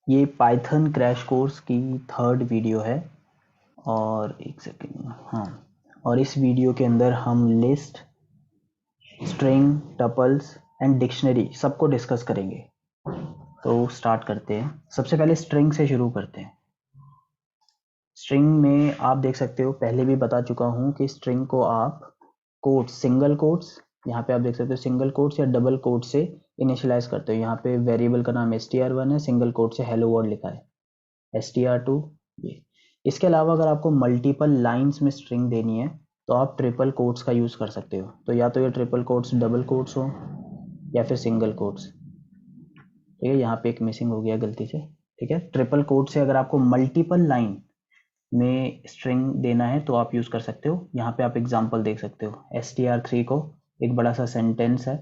ये Python crash course की 3rd video है और एक सेकेंड, हाँ, और इस वीडियो के अंदर हम list, string, tuples and dictionary सबको डिस्कस करेंगे। तो स्टार्ट करते हैं। सबसे पहले स्ट्रिंग से शुरू करते हैं। स्ट्रिंग में आप देख सकते हो, पहले भी बता चुका हूँ कि स्ट्रिंग को आप कोट्स, सिंगल कोट्स, यहाँ पे आप देख सकते हो सिंगल कोट्स या डबल कोट से इनिशियलाइज करते हो। यहाँ पे वेरिएबल का नाम str1 है, सिंगल कोट से हेलो वर्ल्ड लिखा है, str2 ये। इसके अलावा अगर आपको मल्टीपल लाइंस में स्ट्रिंग देनी है तो आप ट्रिपल कोट्स का यूज़ कर सकते हो। तो या तो ये ट्रिपल कोट्स डबल कोट्स हो या फिर सिंगल कोट्स। ठीक है, यहाँ पे एक मिसिंग हो गया गलती से। ठीक है, ट्रिपल कोट से अगर आपको मल्टीपल लाइन में स्ट्रिंग देना है तो आप यूज़ कर सकते हो। यहाँ पे आप एग्जांपल देख सकते हो, str3 को एक बड़ा सा सेंटेंस है,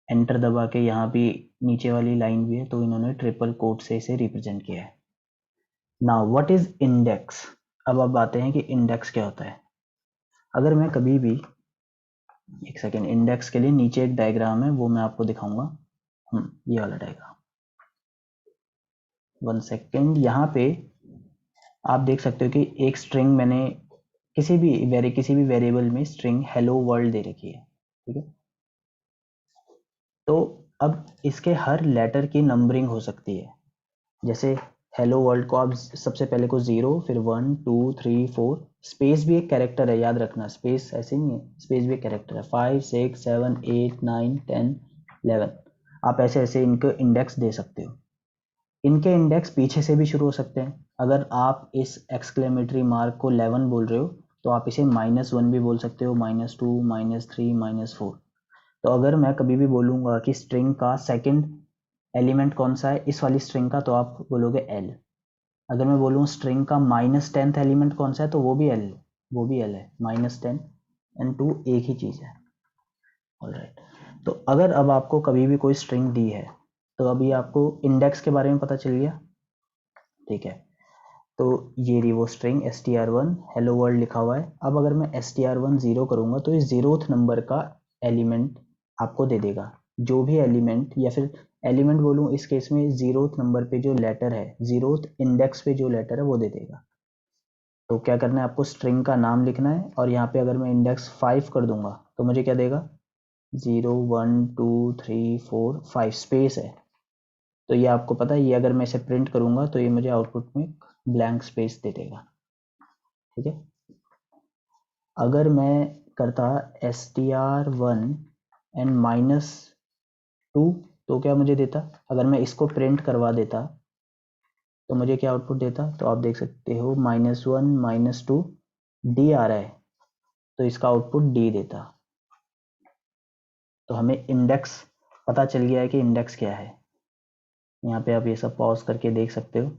एंटर दबा के यहाँ भी नीचे वाली लाइन भी है, तो इन्होंने ट्रिपल कोट से इसे रिप्रेजेंट किया है। Now what is index. अब आप आते हैं कि इंडेक्स क्या होता है। अगर मैं कभी भी, एक सेकेंड, इंडेक्स के लिए नीचे एक डायग्राम है वो मैं आपको दिखाऊंगा। ये वाला डायग्राम, 1 सेकेंड। यहाँ पे आप देख सकते हो कि एक स्ट्रिंग मैंने किसी भी वेरिएबल में स्ट्रिंग हेलो वर्ल्ड दे रखी है। ठीक है, तो अब इसके हर लेटर की नंबरिंग हो सकती है। जैसे हेलो वर्ल्ड को आप सबसे पहले को 0, फिर 1 2 3 4, स्पेस भी एक कैरेक्टर है, याद रखना, स्पेस ऐसे नहीं है, स्पेस भी एक कैरेक्टर है, 5 6 7 8 9 10 11। आप ऐसे ऐसे इनको इंडेक्स दे सकते हो। इनके इंडेक्स पीछे से भी शुरू हो सकते हैं। अगर आप इस एक्सक्लेमेटरी मार्क को 11 बोल रहे हो तो आप इसे -1 भी बोल सकते हो, -2 -3 -4। तो अगर मैं कभी भी बोलूँगा कि स्ट्रिंग का सेकंड एलिमेंट कौन सा है इस वाली स्ट्रिंग का, तो आप बोलोगे एल। अगर मैं बोलूँ स्ट्रिंग का -10th एलिमेंट कौन सा है तो वो भी एल, वो भी एल है। -10 एंड 2 एक ही चीज़ है। ऑलराइट, तो अगर अब आपको कभी भी कोई स्ट्रिंग दी है तो अभी आपको इंडेक्स के बारे में पता चल गया। ठीक है, तो ये रही वो स्ट्रिंग str1 हेलो वर्ल्ड लिखा हुआ है। अब अगर मैं str1 0 करूँगा तो इस 0th नंबर का एलिमेंट आपको दे देगा। जो भी एलिमेंट, या फिर एलिमेंट बोलूँ इस केस में, 0th नंबर पे जो लेटर है, 0th इंडेक्स पे जो लेटर है वो दे देगा। तो क्या करना है आपको, स्ट्रिंग का नाम लिखना है और यहाँ पे अगर मैं इंडेक्स 5 कर दूंगा तो मुझे क्या देगा, 0 1 2 3 4 5 स्पेस है। तो ये आपको पता है, ये अगर मैं इसे प्रिंट करूंगा तो ये मुझे आउटपुट में ब्लैंक स्पेस दे देगा। ठीक है, अगर मैं करता str1 एंड -2 तो क्या मुझे देता। अगर मैं इसको प्रिंट करवा देता तो मुझे क्या आउटपुट देता, तो आप देख सकते हो -1 -2 डी आ रहा है, तो इसका आउटपुट डी देता। तो हमें इंडेक्स पता चल गया है कि इंडेक्स क्या है। यहाँ पे आप ये सब पॉज करके देख सकते हो।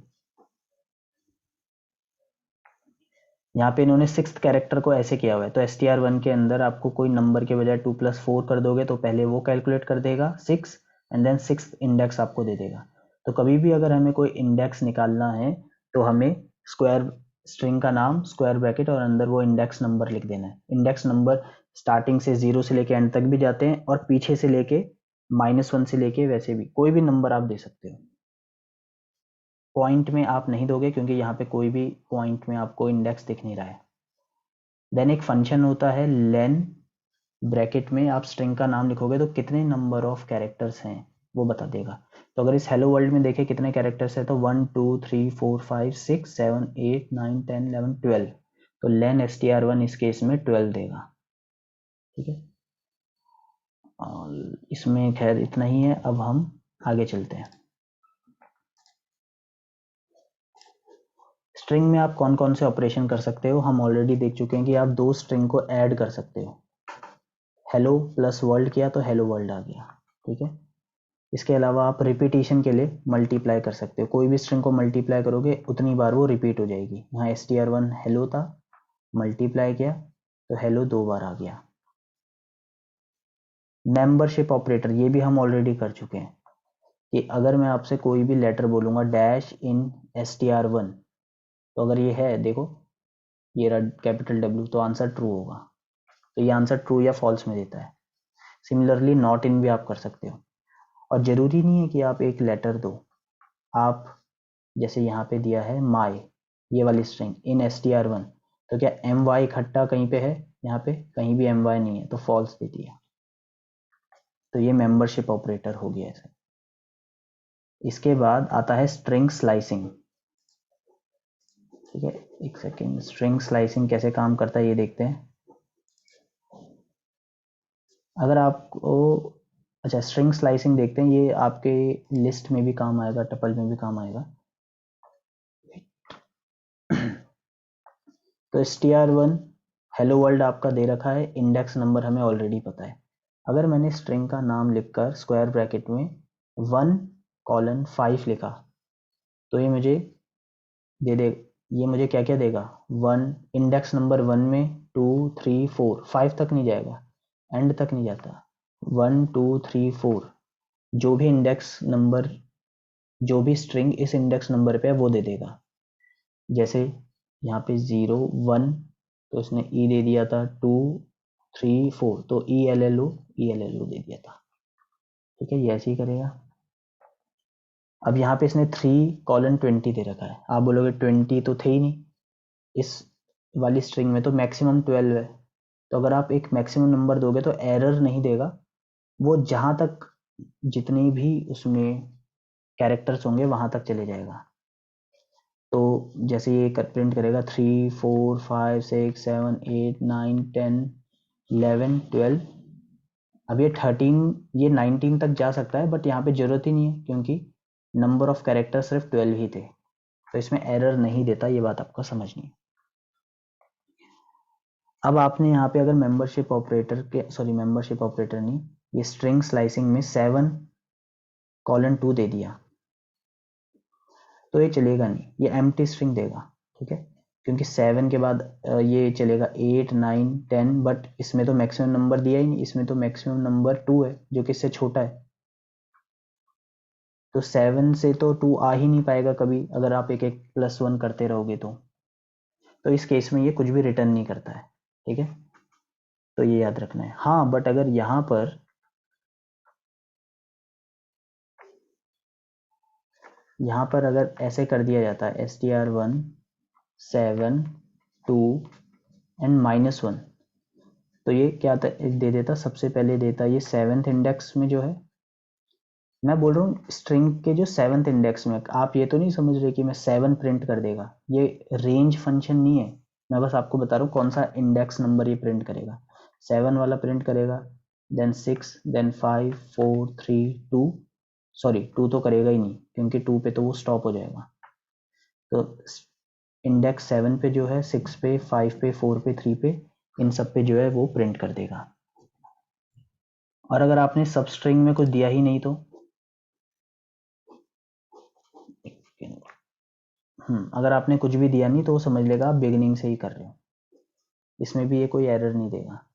यहाँ पे इन्होंने 6th कैरेक्टर को ऐसे किया हुआ है, तो str1 के अंदर आपको कोई नंबर के बजाय 2 + 4 कर दोगे तो पहले वो कैलकुलेट कर देगा 6 एंड देन 6th इंडेक्स आपको दे देगा। तो कभी भी अगर हमें कोई इंडेक्स निकालना है तो हमें स्क्वायर, स्ट्रिंग का नाम, स्क्वायर ब्रैकेट और अंदर वो इंडेक्स नंबर लिख देना है। इंडेक्स नंबर स्टार्टिंग से 0 से लेके एंड तक भी जाते हैं और पीछे से लेके -1 से लेके वैसे भी कोई भी नंबर आप दे सकते हो। पॉइंट में आप नहीं दोगे क्योंकि यहाँ पे कोई भी पॉइंट में आपको इंडेक्स दिख नहीं रहा है। देन एक फंक्शन होता है लेन, ब्रैकेट में आप स्ट्रिंग का नाम लिखोगे तो कितने नंबर ऑफ कैरेक्टर्स हैं वो बता देगा। तो अगर इस हेलो वर्ल्ड में देखें कितने कैरेक्टर्स है, तो 1 2 3 4 5 6 7 8 9 10 11 12। तो लेन str1 इस केस में 12 देगा। ठीक है, और इसमें खैर इतना ही है। अब हम आगे चलते हैं। स्ट्रिंग में आप कौन कौन से ऑपरेशन कर सकते हो, हम ऑलरेडी देख चुके हैं कि आप दो स्ट्रिंग को ऐड कर सकते हो। हेलो प्लस वर्ल्ड किया तो हेलो वर्ल्ड आ गया। ठीक है, इसके अलावा आप रिपीटिशन के लिए मल्टीप्लाई कर सकते हो। कोई भी स्ट्रिंग को मल्टीप्लाई करोगे उतनी बार वो रिपीट हो जाएगी। यहाँ str1 हेलो था, मल्टीप्लाई किया तो हेलो 2 बार आ गया। मेंबरशिप ऑपरेटर ये भी हम ऑलरेडी कर चुके हैं कि अगर मैं आपसे कोई भी लेटर बोलूंगा डैश इन str1, तो अगर ये है, देखो ये रहा कैपिटल W, तो आंसर ट्रू होगा। तो ये आंसर ट्रू या फॉल्स में देता है। सिमिलरली नॉट इन भी आप कर सकते हो। और जरूरी नहीं है कि आप एक लेटर दो, आप जैसे यहाँ पे दिया है माई, ये वाली स्ट्रिंग इन str1, तो क्या my इकट्ठा कहीं पे है? यहाँ पे कहीं भी my नहीं है, तो फॉल्स दे दिया। तो ये मेंबरशिप ऑपरेटर हो गया ऐसे। इसके बाद आता है स्ट्रिंग स्लाइसिंग। ठीक है, एक सेकेंड, स्ट्रिंग स्लाइसिंग कैसे काम करता है ये देखते हैं। अगर आपको, अच्छा स्ट्रिंग स्लाइसिंग देखते हैं, ये आपके लिस्ट में भी काम आएगा, टपल में भी काम आएगा। तो str1 हेलो वर्ल्ड आपका दे रखा है, इंडेक्स नंबर हमें ऑलरेडी पता है। अगर मैंने स्ट्रिंग का नाम लिखकर स्क्वायर ब्रैकेट में 1:5 लिखा, तो ये मुझे दे दे, ये मुझे क्या क्या देगा? 1, इंडेक्स नंबर 1 में 2 3 4, 5 तक नहीं जाएगा, एंड तक नहीं जाता, 1 2 3 4, जो भी इंडेक्स नंबर, जो भी स्ट्रिंग इस इंडेक्स नंबर पे है वो दे देगा। जैसे यहाँ पे 0 1, तो इसने ई दे दिया था, 2 3 4, तो ई एल एल ओ दे दिया था। ठीक है, ये ऐसे ही करेगा। अब यहाँ पे इसने 3:20 दे रखा है, आप बोलोगे 20 तो थे ही नहीं इस वाली स्ट्रिंग में, तो मैक्सिमम 12 है। तो अगर आप एक मैक्सिमम नंबर दोगे तो एरर नहीं देगा, वो जहां तक जितने भी उसमें कैरेक्टर्स होंगे वहां तक चले जाएगा। तो जैसे ये प्रिंट करेगा 3 4 5 6 7 8 9 10 11 12, अब ये 13, ये 19 तक जा सकता है, बट यहाँ पे जरूरत ही नहीं है क्योंकि नंबर ऑफ कैरेक्टर सिर्फ 12 ही थे, तो इसमें एरर नहीं देता, ये बात आपको समझनी है। अब आपने यहाँ पे अगर मेंबरशिप ऑपरेटर के, सॉरी मेंबरशिप ऑपरेटर नहीं, ये स्ट्रिंग स्लाइसिंग में 7:2 दे दिया, तो ये चलेगा नहीं, ये एम्प्टी स्ट्रिंग देगा। ठीक है, क्योंकि 7 के बाद ये चलेगा 8 9 10, बट इसमें तो मैक्सिमम नंबर दिया ही नहीं, इसमें तो मैक्सिमम नंबर 2 है जो कि इससे छोटा है, तो 7 से तो 2 आ ही नहीं पाएगा कभी, अगर आप एक एक +1 करते रहोगे तो इस केस में ये कुछ भी रिटर्न नहीं करता है। ठीक है, तो ये याद रखना है। हाँ, बट अगर यहाँ पर अगर ऐसे कर दिया जाता है str1 7 2 एंड -1, तो ये क्या दे देता? सबसे पहले देता ये 7th इंडेक्स में जो है, मैं बोल रहा हूँ स्ट्रिंग के जो 7th इंडेक्स में, आप ये तो नहीं समझ रहे कि मैं 7 प्रिंट कर देगा, ये रेंज फंक्शन नहीं है, मैं बस आपको बता रहा हूँ कौन सा इंडेक्स नंबर ये प्रिंट करेगा। 7 वाला प्रिंट करेगा, देन 6, देन 5 4 3 2, सॉरी 2 तो करेगा ही नहीं क्योंकि 2 पे तो वो स्टॉप हो जाएगा, तो इंडेक्स 7 पे जो है, 6 पे 5 पे 4 पे 3 पे, इन सब पे जो है वो प्रिंट कर देगा। और अगर आपने सब स्ट्रिंग में कुछ दिया ही नहीं तो, अगर आपने कुछ भी दिया नहीं तो वो समझ लेगा आप बिगिनिंग से ही कर रहे हो, इसमें भी ये कोई एरर नहीं देगा।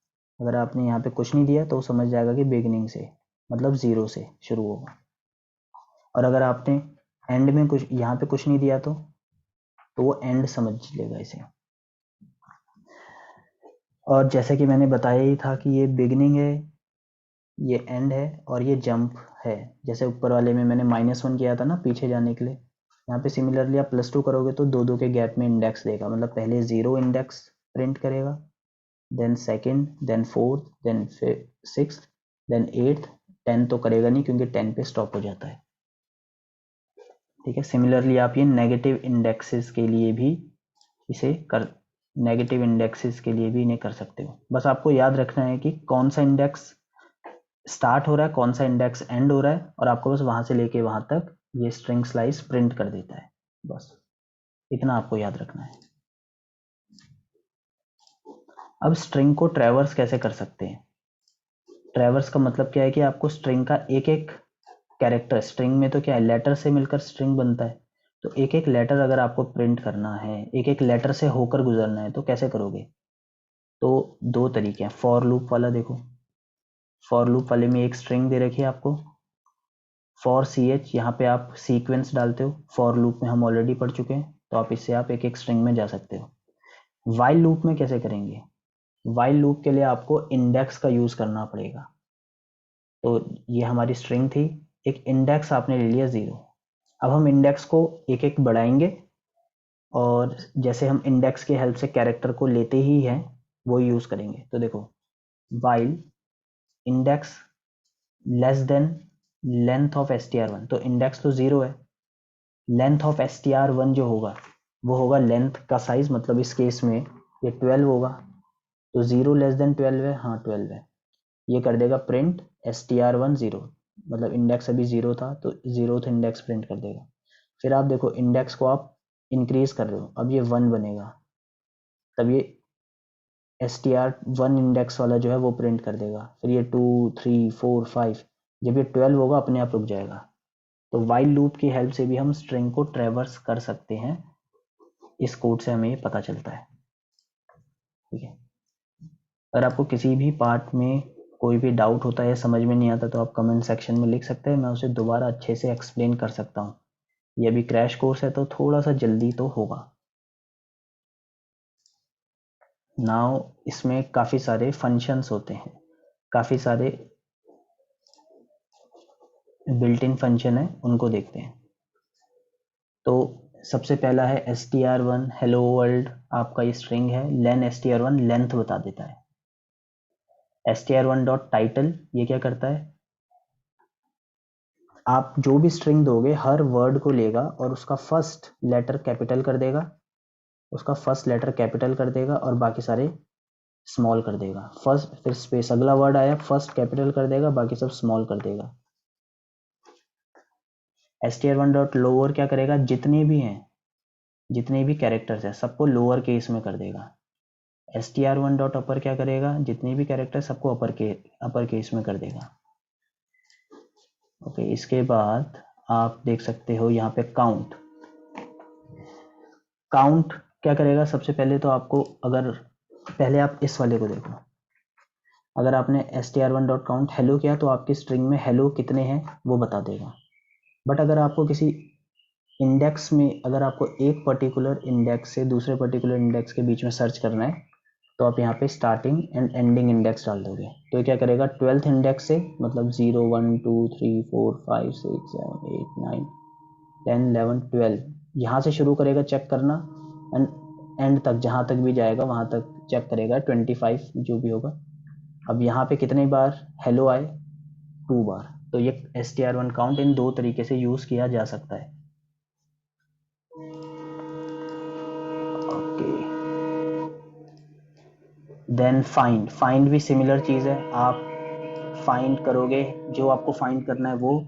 अगर आपने यहाँ पे कुछ नहीं दिया तो वो समझ जाएगा कि बिगिनिंग से मतलब 0 से शुरू होगा। और अगर आपने एंड में कुछ, यहाँ पे कुछ नहीं दिया तो वो एंड समझ लेगा इसे। और जैसे कि मैंने बताया ही था कि ये बिगिनिंग है, ये एंड है, और ये जंप है। जैसे ऊपर वाले में मैंने -1 किया था ना पीछे जाने के लिए, यहाँ पे सिमिलरली आप +2 करोगे तो दो दो के गैप में इंडेक्स देगा, मतलब पहले 0 इंडेक्स प्रिंट करेगा, then second, then fourth, then sixth, then eighth, 10 तो करेगा नहीं क्योंकि 10 पे स्टॉप हो जाता है। ठीक है, सिमिलरली आप ये नेगेटिव इंडेक्सेस के लिए भी इसे कर, नेगेटिव इंडेक्सेस के लिए भी इन्हें कर सकते हो। बस आपको याद रखना है कि कौन सा इंडेक्स स्टार्ट हो रहा है, कौन सा इंडेक्स एंड हो रहा है, और आपको बस वहां से लेके वहां तक ये स्ट्रिंग स्लाइस प्रिंट कर देता है। बस इतना आपको याद रखना है। अब स्ट्रिंग को ट्रैवर्स कैसे कर सकते हैं? ट्रैवर्स का मतलब क्या है कि आपको स्ट्रिंग का एक एक कैरेक्टर, स्ट्रिंग में तो क्या है, लेटर से मिलकर स्ट्रिंग बनता है, तो एक एक लेटर अगर आपको प्रिंट करना है, एक एक लेटर से होकर गुजरना है, तो कैसे करोगे? तो दो तरीके हैं। फॉर लूप वाला देखो, फॉर लूप वाले में एक स्ट्रिंग दे रखी है आपको, फॉर सी एच, यहाँ पे आप सीक्वेंस डालते हो, फॉर लूप में हम ऑलरेडी पढ़ चुके हैं, तो आप इससे आप एक एक स्ट्रिंग में जा सकते हो। वाइल लूप में कैसे करेंगे? वाइल लूप के लिए आपको इंडेक्स का यूज करना पड़ेगा। तो ये हमारी स्ट्रिंग थी, एक इंडेक्स आपने ले लिया 0, अब हम इंडेक्स को एक एक बढ़ाएंगे और जैसे हम इंडेक्स के हेल्प से कैरेक्टर को लेते ही हैं वो यूज करेंगे। तो देखो, while index less than length of str1, तो इंडेक्स तो 0 है, लेंथ ऑफ str1 जो होगा वो होगा लेंथ का साइज, मतलब इस केस में ये 12 होगा, तो 0 लेस देन 12 है, हाँ 12 है, ये कर देगा प्रिंट str1 0, मतलब इंडेक्स अभी 0 था तो 0th इंडेक्स प्रिंट कर देगा। फिर आप देखो इंडेक्स को आप इंक्रीज कर रहे हो, अब ये 1 बनेगा, तब ये str1 इंडेक्स वाला जो है वो प्रिंट कर देगा, फिर ये 2 3 4 5, जब ये 12 होगा अपने आप रुक जाएगा। तो वाइल लूप की हेल्प से भी हम स्ट्रिंग को ट्रेवर्स कर सकते हैं, इस कोड से हमें ये पता चलता है। ठीक है, अगर आपको किसी भी पार्ट में कोई भी डाउट होता है या समझ में नहीं आता तो आप कमेंट सेक्शन में लिख सकते हैं, मैं उसे दोबारा अच्छे से एक्सप्लेन कर सकता हूँ। ये अभी क्रैश कोर्स है तो थोड़ा सा जल्दी तो होगा। नाउ इसमें काफ़ी सारे फंक्शंस होते हैं, काफ़ी सारे बिल्ट इन फंक्शन है, उनको देखते हैं। तो सबसे पहला है str1 हेलो वर्ल्ड, आपका ये स्ट्रिंग है, लेन str1 लेंथ बता देता है। str1 डॉट टाइटल ये क्या करता है, आप जो भी स्ट्रिंग दोगे हर वर्ड को लेगा और उसका फर्स्ट लेटर कैपिटल कर देगा, उसका फर्स्ट लेटर कैपिटल कर देगा और बाकी सारे स्मॉल कर देगा। फर्स्ट फिर स्पेस, अगला वर्ड आया फर्स्ट कैपिटल कर देगा, बाकी सब स्मॉल कर देगा। str1 डॉट लोअर क्या करेगा, जितने भी हैं, जितने भी कैरेक्टर्स हैं सबको लोअर केस में कर देगा। str1 डॉट अपर क्या करेगा, जितने भी कैरेक्टर सबको अपर केस में कर देगा। ओके, इसके बाद आप देख सकते हो यहाँ पे काउंट, काउंट क्या करेगा, सबसे पहले तो आपको, अगर पहले आप इस वाले को देखो, अगर आपने str1 डॉट काउंट हेलो किया तो आपकी स्ट्रिंग में हेलो कितने हैं वो बता देगा। बट अगर आपको किसी इंडेक्स में, अगर आपको एक पर्टिकुलर इंडेक्स से दूसरे पर्टिकुलर इंडेक्स के बीच में सर्च करना है तो आप यहाँ पे स्टार्टिंग एंड एंडिंग इंडेक्स डाल दोगे, तो क्या करेगा 12th इंडेक्स से, मतलब 0 1 2 3 4 5 6 7 8 9 10 11 12, यहाँ से शुरू करेगा चेक करना एंड एंड तक, जहाँ तक भी जाएगा वहाँ तक चेक करेगा 25 जो भी होगा। अब यहाँ पे कितने बार हेलो आए, 2 बार, तो ये str1 काउंट इन दो तरीके से यूज किया जा सकता है। ओके, देन फाइंड, फाइंड भी सिमिलर चीज है, आप फाइंड करोगे, जो आपको फाइंड करना है वो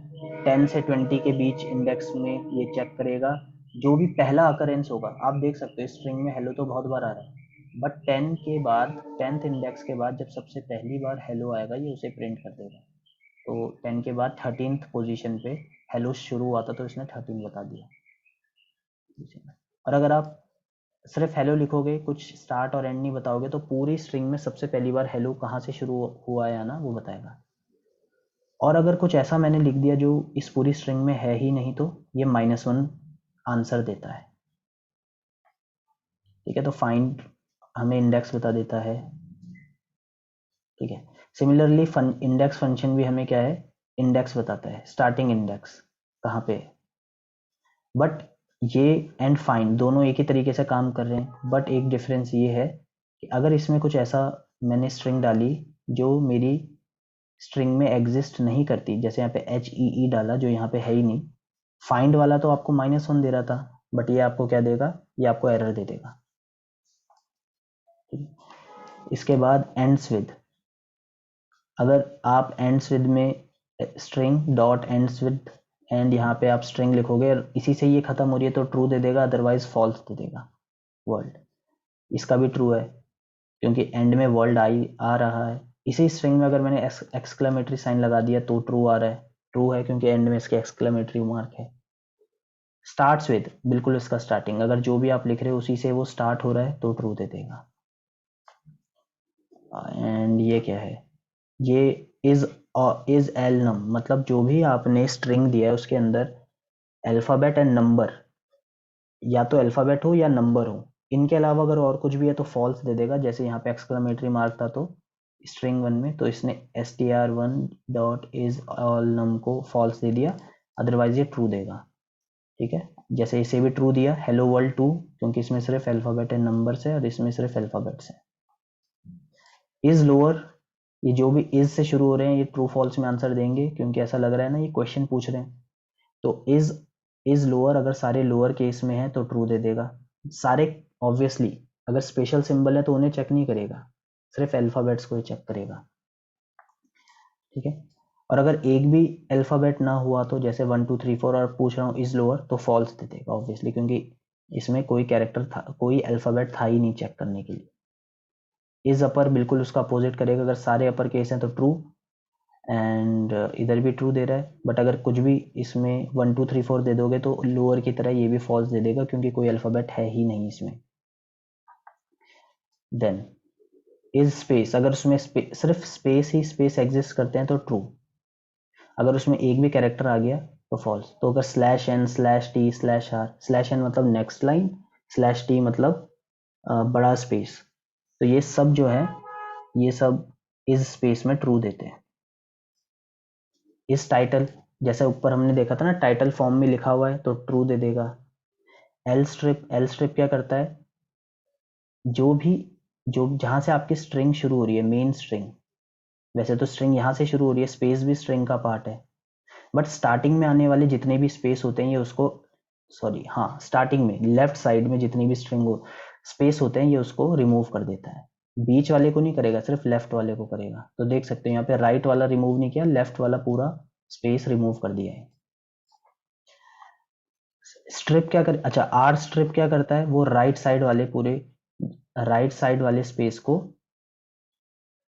10 से 20 के बीच इंडेक्स में ये चेक करेगा, जो भी पहला अकरेंस होगा। आप देख सकते हो स्ट्रिंग में हेलो तो बहुत बार आ रहा है, बट 10 के बाद, 10th इंडेक्स के बाद जब सबसे पहली बार हेलो आएगा ये उसे प्रिंट कर देगा। तो 10 के बाद 13th पोजीशन पे हेलो शुरू हुआ था तो इसने 13 बता दिया। और अगर आप सिर्फ हेलो लिखोगे, कुछ स्टार्ट और एंड नहीं बताओगे, तो पूरी स्ट्रिंग में सबसे पहली बार हेलो कहाँ से शुरू हुआ है ना वो बताएगा। और अगर कुछ ऐसा मैंने लिख दिया जो इस पूरी स्ट्रिंग में है ही नहीं तो ये -1 आंसर देता है। ठीक है, तो फाइंड हमें इंडेक्स बता देता है। ठीक है, सिमिलरली इंडेक्स फंक्शन भी हमें क्या है, इंडेक्स बताता है, स्टार्टिंग इंडेक्स कहाँ पे है। बट ये एंड फाइंड दोनों एक ही तरीके से काम कर रहे हैं, बट एक डिफरेंस ये है कि अगर इसमें कुछ ऐसा मैंने स्ट्रिंग डाली जो मेरी स्ट्रिंग में एग्जिस्ट नहीं करती, जैसे यहाँ पे HEE डाला जो यहाँ पे है ही नहीं, फाइंड वाला तो आपको -1 दे रहा था, बट ये आपको क्या देगा, ये आपको एरर दे देगा। ठीक है, इसके बाद एंड्स विद, अगर आप एंड्स विद में string dot ends with and यहाँ पे आप स्ट्रिंग लिखोगे, इसी से ये खत्म हो रही है तो ट्रू दे देगा, अदरवाइज फॉल्स दे देगा वर्ल्ड। इसका भी ट्रू है क्योंकि एंड में वर्ल्ड आ रहा है। इसी स्ट्रिंग में अगर मैंने एक्सक्लेमेटरी साइन लगा दिया तो ट्रू आ रहा है, ट्रू है क्योंकि एंड में इसके एक्सक्लेमेटरी मार्क है। स्टार्ट्स विद, बिल्कुल इसका स्टार्टिंग, अगर जो भी आप लिख रहे हो उसी से वो स्टार्ट हो रहा है तो ट्रू दे देगा। एंड ये क्या है, ये इज इज एल नम, मतलब जो भी आपने स्ट्रिंग दिया है उसके अंदर अल्फाबेट एंड नंबर, या तो अल्फाबेट हो या नंबर हो, इनके अलावा अगर और कुछ भी है तो फॉल्स दे देगा। जैसे यहाँ पे एक्सक्लेमेटरी मार्क था तो स्ट्रिंग 1 में, तो इसने str1 डॉट इज ऑल नम को फॉल्स दे दिया, अदरवाइज ये ट्रू देगा। ठीक है, जैसे इसे भी ट्रू दिया, हेलो वर्ल्ड 2, क्योंकि इसमें सिर्फ अल्फाबेट है, नंबर्स है, और इसमें सिर्फ अल्फाबेट्स है। इज लोअर, ये जो भी इज से शुरू हो रहे हैं ये ट्रू फॉल्स में आंसर देंगे, क्योंकि ऐसा लग रहा है ना ये क्वेश्चन पूछ रहे हैं। तो इज लोअर, अगर सारे लोअर केस में है तो ट्रू दे देगा। सारे ऑब्वियसली, अगर स्पेशल सिंबल है तो उन्हें चेक नहीं करेगा, सिर्फ अल्फाबेट्स को ही चेक करेगा। ठीक है, और अगर एक भी अल्फाबेट ना हुआ तो जैसे 1 2 3 4 और पूछ रहा हूँ इज लोअर, तो फॉल्स दे देगा ऑब्वियसली, क्योंकि इसमें कोई कैरेक्टर था, कोई अल्फाबेट था ही नहीं चेक करने के लिए। इज अपर बिल्कुल उसका अपोजिट करेगा, अगर सारे अपर केस हैं तो ट्रू, एंड इधर भी ट्रू दे रहा है। बट अगर कुछ भी इसमें 1 2 3 4 दे दोगे तो लोअर की तरह ये भी फॉल्स दे देगा, क्योंकि कोई अल्फाबेट है ही नहीं इसमें। देन इज स्पेस, अगर उसमें सिर्फ स्पेस ही स्पेस एग्जिस्ट करते हैं तो ट्रू, अगर उसमें एक भी कैरेक्टर आ गया तो फॉल्स। तो अगर slash n slash t slash r, slash n मतलब नेक्स्ट लाइन, स्लैश टी मतलब बड़ा स्पेस, तो ये सब जो है ये सब इस स्पेस में ट्रू देते हैं। इस टाइटल, जैसे ऊपर हमने देखा था ना टाइटल फॉर्म में लिखा हुआ है तो ट्रू दे देगा। एल स्ट्रिप, एल स्ट्रिप क्या करता है, जो भी जो जहां से आपकी स्ट्रिंग शुरू हो रही है, मेन स्ट्रिंग, वैसे तो स्ट्रिंग यहां से शुरू हो रही है, स्पेस भी स्ट्रिंग का पार्ट है, बट स्टार्टिंग में आने वाले जितने भी स्पेस होते हैं ये उसको, सॉरी हाँ, स्टार्टिंग में लेफ्ट साइड में जितनी भी स्ट्रिंग हो स्पेस होते हैं ये उसको रिमूव कर देता है। बीच वाले को नहीं करेगा, सिर्फ लेफ्ट वाले को करेगा। तो देख सकते हैं यहाँ पे राइट वाला रिमूव नहीं किया, लेफ्ट वाला पूरा स्पेस रिमूव कर दिया है। स्ट्रिप क्या कर, अच्छा आर स्ट्रिप क्या करता है, वो राइट साइड वाले पूरे, राइट साइड वाले स्पेस को,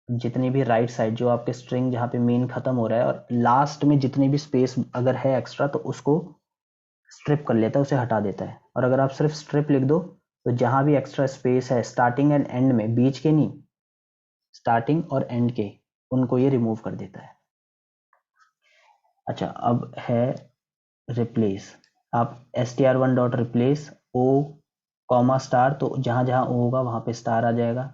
जितनी भी राइट साइड जो आपके स्ट्रिंग जहाँ पे मेन खत्म हो रहा है और लास्ट में जितनी भी स्पेस अगर है एक्स्ट्रा तो उसको स्ट्रिप कर लेता है, उसे हटा देता है। और अगर आप सिर्फ स्ट्रिप लिख दो तो जहां भी एक्स्ट्रा स्पेस है स्टार्टिंग एंड एंड में, बीच के नहीं, स्टार्टिंग और एंड के, उनको ये रिमूव कर देता है। अच्छा अब है रिप्लेस, आप S T R one dot replace O comma star, तो जहां जहां ओ होगा वहां पे स्टार आ जाएगा।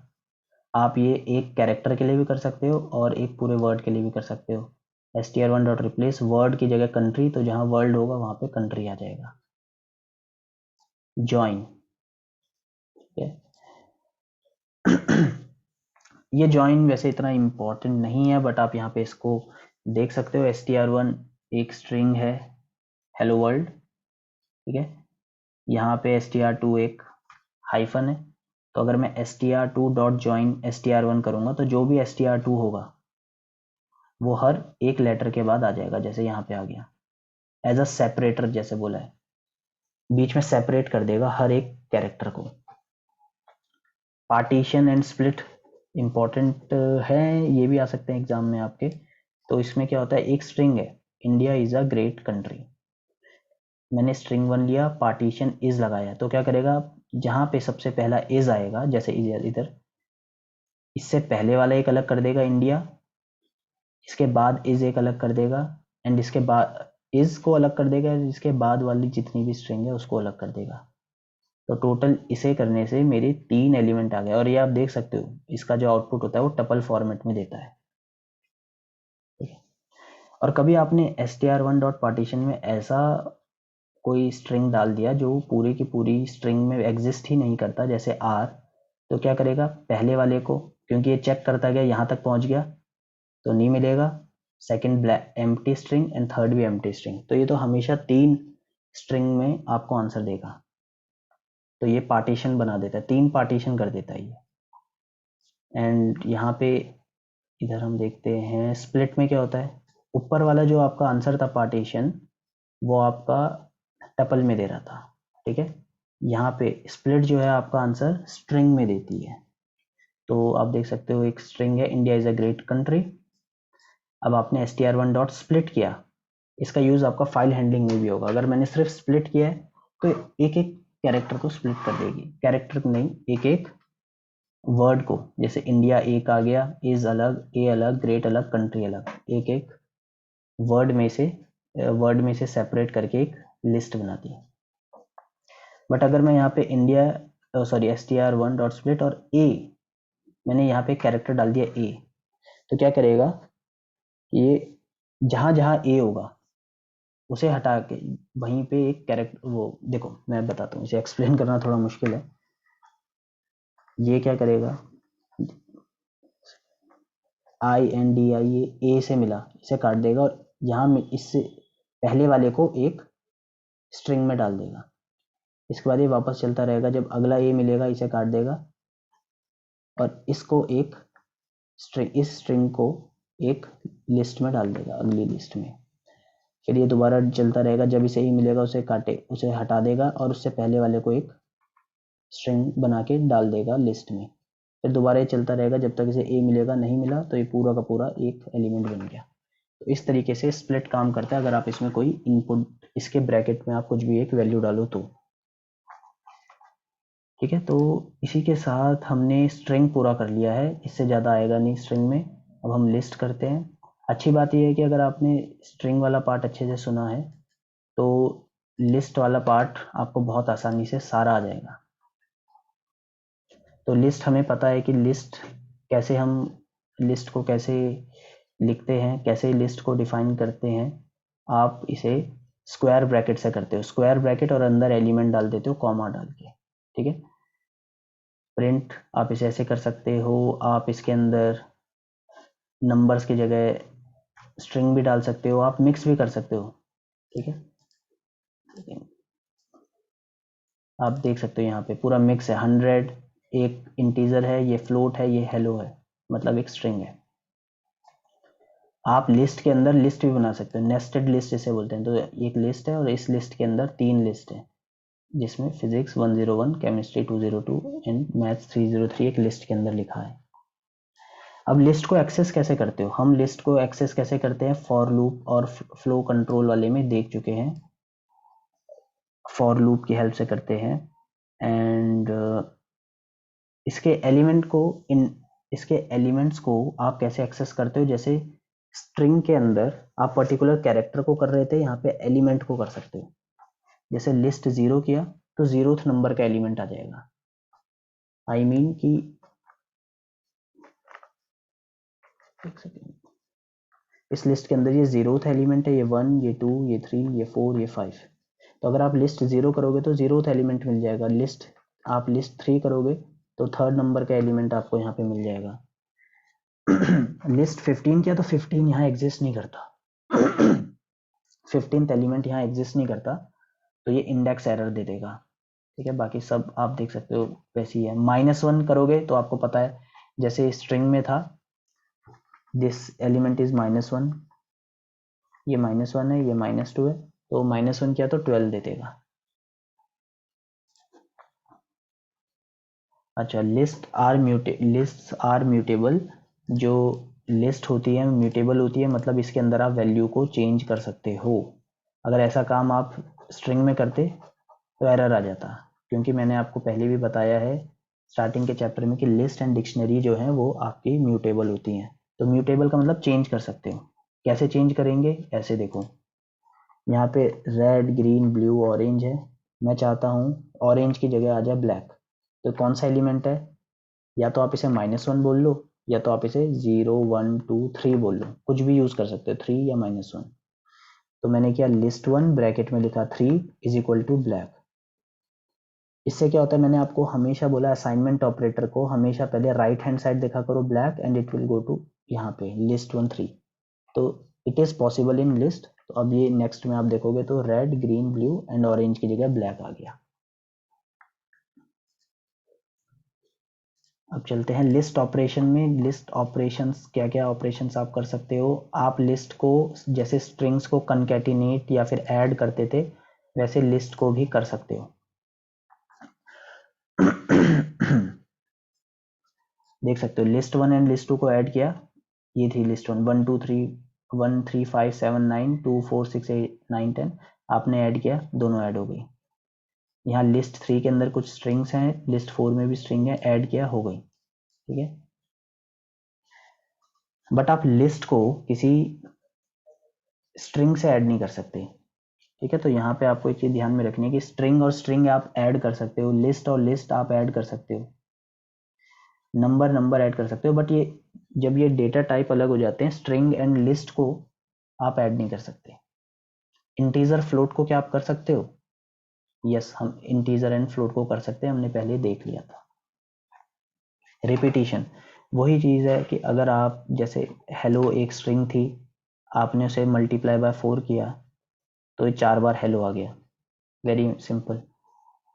आप ये एक कैरेक्टर के लिए भी कर सकते हो और एक पूरे वर्ड के लिए भी कर सकते हो। S T R one dot replace word की जगह कंट्री, तो जहां वर्ल्ड होगा वहां पे कंट्री आ जाएगा। ज्वाइन, ये ज्वाइन वैसे इतना इम्पोर्टेंट नहीं है, बट आप यहाँ पे इसको देख सकते हो। एस टी आर वन एक स्ट्रिंग है हेलो वर्ल्ड, ठीक है, यहाँ पे एस टी आर टू एक हाइफन है, तो अगर मैं S T are to dot join us T R one करूंगा तो जो भी एस टी आर टू होगा वो हर एक लेटर के बाद आ जाएगा, जैसे यहाँ पे आ गया एज अ सेपरेटर, जैसे बोला है, बीच में सेपरेट कर देगा हर एक कैरेक्टर को। पार्टीशन एंड स्प्लिट इंपॉर्टेंट है, ये भी आ सकते हैं एग्जाम में आपके। तो इसमें क्या होता है, एक स्ट्रिंग है India is a great country, मैंने स्ट्रिंग वन लिया, पार्टीशन इज लगाया, तो क्या करेगा, जहां पे सबसे पहला इज आएगा, जैसे इधर, इससे पहले वाला एक अलग कर देगा इंडिया, इसके बाद इज एक अलग कर देगा, एंड इसके बाद इज को अलग कर देगा, इसके बाद वाली जितनी भी स्ट्रिंग है उसको अलग कर देगा। तो टोटल इसे करने से मेरे 3 एलिमेंट आ गए, और ये आप देख सकते हो इसका जो आउटपुट होता है वो टपल फॉर्मेट में देता है। ठीक है, और कभी आपने S T R one dot partition में ऐसा कोई स्ट्रिंग डाल दिया जो पूरी की पूरी स्ट्रिंग में एग्जिस्ट ही नहीं करता, जैसे आर, तो क्या करेगा, पहले वाले को, क्योंकि ये चेक करता गया यहाँ तक पहुंच गया तो नहीं मिलेगा, second black empty string and third भी एम्प्टी स्ट्रिंग, तो ये तो हमेशा 3 स्ट्रिंग में आपको आंसर देगा। तो ये पार्टीशन बना देता है, 3 पार्टीशन कर देता है ये। एंड यहाँ पे इधर हम देखते हैं स्प्लिट में क्या होता है, ऊपर वाला जो आपका आंसर था पार्टीशन वो आपका टपल में दे रहा था, ठीक है, यहाँ पे स्प्लिट जो है आपका आंसर स्ट्रिंग में देती है। तो आप देख सकते हो एक स्ट्रिंग है India is a great country, अब आपने S T R one dot split किया, इसका यूज आपका फाइल हैंडलिंग में भी होगा। अगर मैंने सिर्फ स्प्लिट किया है तो एक एक कैरेक्टर को स्प्लिट कर देगी, कैरेक्टर को नहीं, एक एक वर्ड को, जैसे इंडिया एक आ गया, इज अलग, ए अलग, ग्रेट अलग, कंट्री अलग, एक एक वर्ड में से सेपरेट करके एक लिस्ट बनाती है। बट अगर मैं यहाँ पे India sorry S T R one dot split और ए, मैंने यहाँ पे कैरेक्टर डाल दिया ए, तो क्या करेगा, ये जहां जहां ए होगा उसे हटा के वहीं पे एक कैरेक्टर, वो देखो मैं बताता हूँ, इसे एक्सप्लेन करना थोड़ा मुश्किल है। ये क्या करेगा, INDI, ये ए से मिला, इसे काट देगा और यहाँ में इससे पहले वाले को एक स्ट्रिंग में डाल देगा। इसके बाद ये वापस चलता रहेगा, जब अगला ए मिलेगा इसे काट देगा और इसको एक स्ट्रिंग, इस स्ट्रिंग को एक लिस्ट में डाल देगा, अगली लिस्ट में। फिर ये दोबारा चलता रहेगा, जब इसे ए मिलेगा उसे काटे, उसे हटा देगा और उससे पहले वाले को एक स्ट्रिंग बना के डाल देगा लिस्ट में। फिर दोबारा ये चलता रहेगा जब तक इसे ए मिलेगा, नहीं मिला तो ये पूरा का पूरा एक एलिमेंट बन गया। तो इस तरीके से स्प्लिट काम करता है, अगर आप इसमें कोई इनपुट, इसके ब्रैकेट में आप कुछ भी एक वैल्यू डालो तो। ठीक है, तो इसी के साथ हमने स्ट्रिंग पूरा कर लिया है, इससे ज़्यादा आएगा नहीं स्ट्रिंग में। अब हम लिस्ट करते हैं। अच्छी बात यह है कि अगर आपने स्ट्रिंग वाला पार्ट अच्छे से सुना है तो लिस्ट वाला पार्ट आपको बहुत आसानी से सारा आ जाएगा। तो लिस्ट हमें पता है कि लिस्ट कैसे, हम लिस्ट को कैसे लिखते हैं, कैसे लिस्ट को डिफाइन करते हैं। आप इसे स्क्वायर ब्रैकेट से करते हो, स्क्वायर ब्रैकेट और अंदर एलिमेंट डाल देते हो कॉमा डाल के। ठीक है, प्रिंट आप इसे ऐसे कर सकते हो, आप इसके अंदर नंबर्स की जगह स्ट्रिंग भी डाल सकते हो, आप मिक्स भी कर सकते हो। ठीक है, आप देख सकते हो यहाँ पे पूरा मिक्स है, 100 एक इंटीजर है, ये फ्लोट है, ये हेलो है, मतलब एक स्ट्रिंग है। आप लिस्ट के अंदर लिस्ट भी बना सकते हो, नेस्टेड लिस्ट इसे बोलते हैं। तो एक लिस्ट है और इस लिस्ट के अंदर 3 लिस्ट है, जिसमें फिजिक्स 101, केमिस्ट्री 202 एंड मैथ्स 303 एक लिस्ट के अंदर लिखा है। अब लिस्ट को एक्सेस कैसे करते हो, हम लिस्ट को एक्सेस कैसे करते हैं, फॉर लूप और फ्लो कंट्रोल वाले में देख चुके हैं। फॉर लूप की हेल्प से करते हैं एंड इसके एलिमेंट को, इन इसके एलिमेंट्स को आप कैसे एक्सेस करते हो, जैसे स्ट्रिंग के अंदर आप पर्टिकुलर कैरेक्टर को कर रहे थे, यहाँ पे एलिमेंट को कर सकते हो। जैसे लिस्ट 0 किया तो 0th नंबर का एलिमेंट आ जाएगा। आई मीन कि एक सेकेंड, इस लिस्ट के अंदर ये 0th एलिमेंट है, ये 1, ये 2, ये 3, ये 4, ये 5। तो अगर आप लिस्ट 0 करोगे तो 0th एलिमेंट मिल जाएगा। आप लिस्ट 3 करोगे तो 3rd नंबर का एलिमेंट आपको यहाँ पे मिल जाएगा। लिस्ट 15 किया तो 15 यहाँ एग्जिस्ट नहीं करता। 15th एलिमेंट यहाँ एग्जिस्ट नहीं करता, तो ये इंडेक्स एरर दे देगा। ठीक है, बाकी सब आप देख सकते हो वैसे ही है। -1 करोगे तो आपको पता है, जैसे स्ट्रिंग में था दिस एलिमेंट इज -1, ये -1 है, ये -2 है, तो -1 किया तो 12 दे देगा। अच्छा, लिस्ट आर म्यूटेबल। जो लिस्ट होती है म्यूटेबल होती है, मतलब इसके अंदर आप वैल्यू को चेंज कर सकते हो। अगर ऐसा काम आप स्ट्रिंग में करते तो एरर आ जाता, क्योंकि मैंने आपको पहले भी बताया है स्टार्टिंग के चैप्टर में कि लिस्ट एंड डिक्शनरी जो है वो आपकी म्यूटेबल होती हैं। तो म्यूटेबल का मतलब चेंज कर सकते हो। कैसे चेंज करेंगे, ऐसे देखो, यहाँ पे रेड, ग्रीन, ब्लू, ऑरेंज है, मैं चाहता हूँ ऑरेंज की जगह आ जाए ब्लैक। तो कौन सा एलिमेंट है, या तो आप इसे -1 बोल लो, या तो आप इसे 0, 1, 2, 3 बोल लो, कुछ भी यूज कर सकते हो, 3 या -1। तो मैंने किया list1 ब्रैकेट में लिखा 3 इज इक्वल टू ब्लैक। इससे क्या होता है, मैंने आपको हमेशा बोला असाइनमेंट ऑपरेटर को हमेशा पहले राइट हैंड साइड देखा करो black and it will go to यहाँ पे list1 3। तो it is possible in list. तो अब ये नेक्स्ट में आप देखोगे तो red, green, blue and orange की जगह ब्लैक आ गया। अब चलते हैं लिस्ट ऑपरेशन में। लिस्ट ऑपरेशंस, क्या क्या ऑपरेशंस आप कर सकते हो। आप लिस्ट को, जैसे स्ट्रिंग्स को कंकैटिनेट या फिर ऐड करते थे, वैसे लिस्ट को भी कर सकते हो। देख सकते हो list1 एंड list2 को ऐड किया, ये थी list1, 1 2 3 1 3 5 7 9 2 4 6 8 9 10, आपने ऐड किया, दोनों ऐड हो गई। यहाँ list3 के अंदर कुछ स्ट्रिंग्स हैं, list4 में भी स्ट्रिंग है, ऐड किया, हो गई। ठीक है, बट आप लिस्ट को किसी स्ट्रिंग से ऐड नहीं कर सकते। ठीक है, तो यहाँ पे आपको एक चीज ध्यान में रखनी है कि स्ट्रिंग और स्ट्रिंग आप ऐड कर सकते हो, लिस्ट और लिस्ट आप ऐड कर सकते हो, नंबर नंबर ऐड कर सकते हो, बट ये जब ये डेटा टाइप अलग हो जाते हैं, स्ट्रिंग एंड लिस्ट को आप ऐड नहीं कर सकते। इंटीजर फ्लोट को क्या आप कर सकते हो? यस, हम इंटीजर एंड फ्लोट को कर सकते हैं, हमने पहले देख लिया था। रिपीटिशन वही चीज़ है कि अगर आप जैसे हेलो एक स्ट्रिंग थी, आपने उसे मल्टीप्लाई बाय 4 किया तो ये 4 बार हेलो आ गया। Very simple.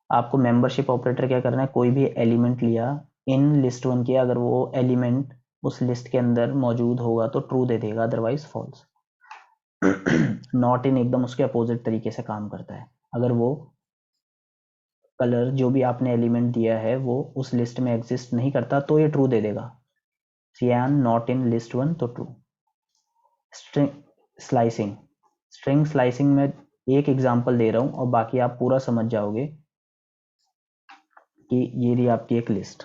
आपको मेंबरशिप ऑपरेटर क्या करना है, कोई भी एलिमेंट लिया, इन लिस्ट वन किया, अगर वो एलिमेंट उस लिस्ट के अंदर मौजूद होगा तो ट्रू दे देगा, अदरवाइज फॉल्स। नॉट इन एकदम उसके अपोजिट तरीके से काम करता है। अगर वो कलर जो भी आपने एलिमेंट दिया है वो उस लिस्ट में एग्जिस्ट नहीं करता तो ये ट्रू दे देगा। सियान नॉट इन लिस्ट वन तो true. String slicing, string slicing में एक एग्जांपल दे रहा हूं और बाकी आप पूरा समझ जाओगे कि ये रही आपकी एक लिस्ट,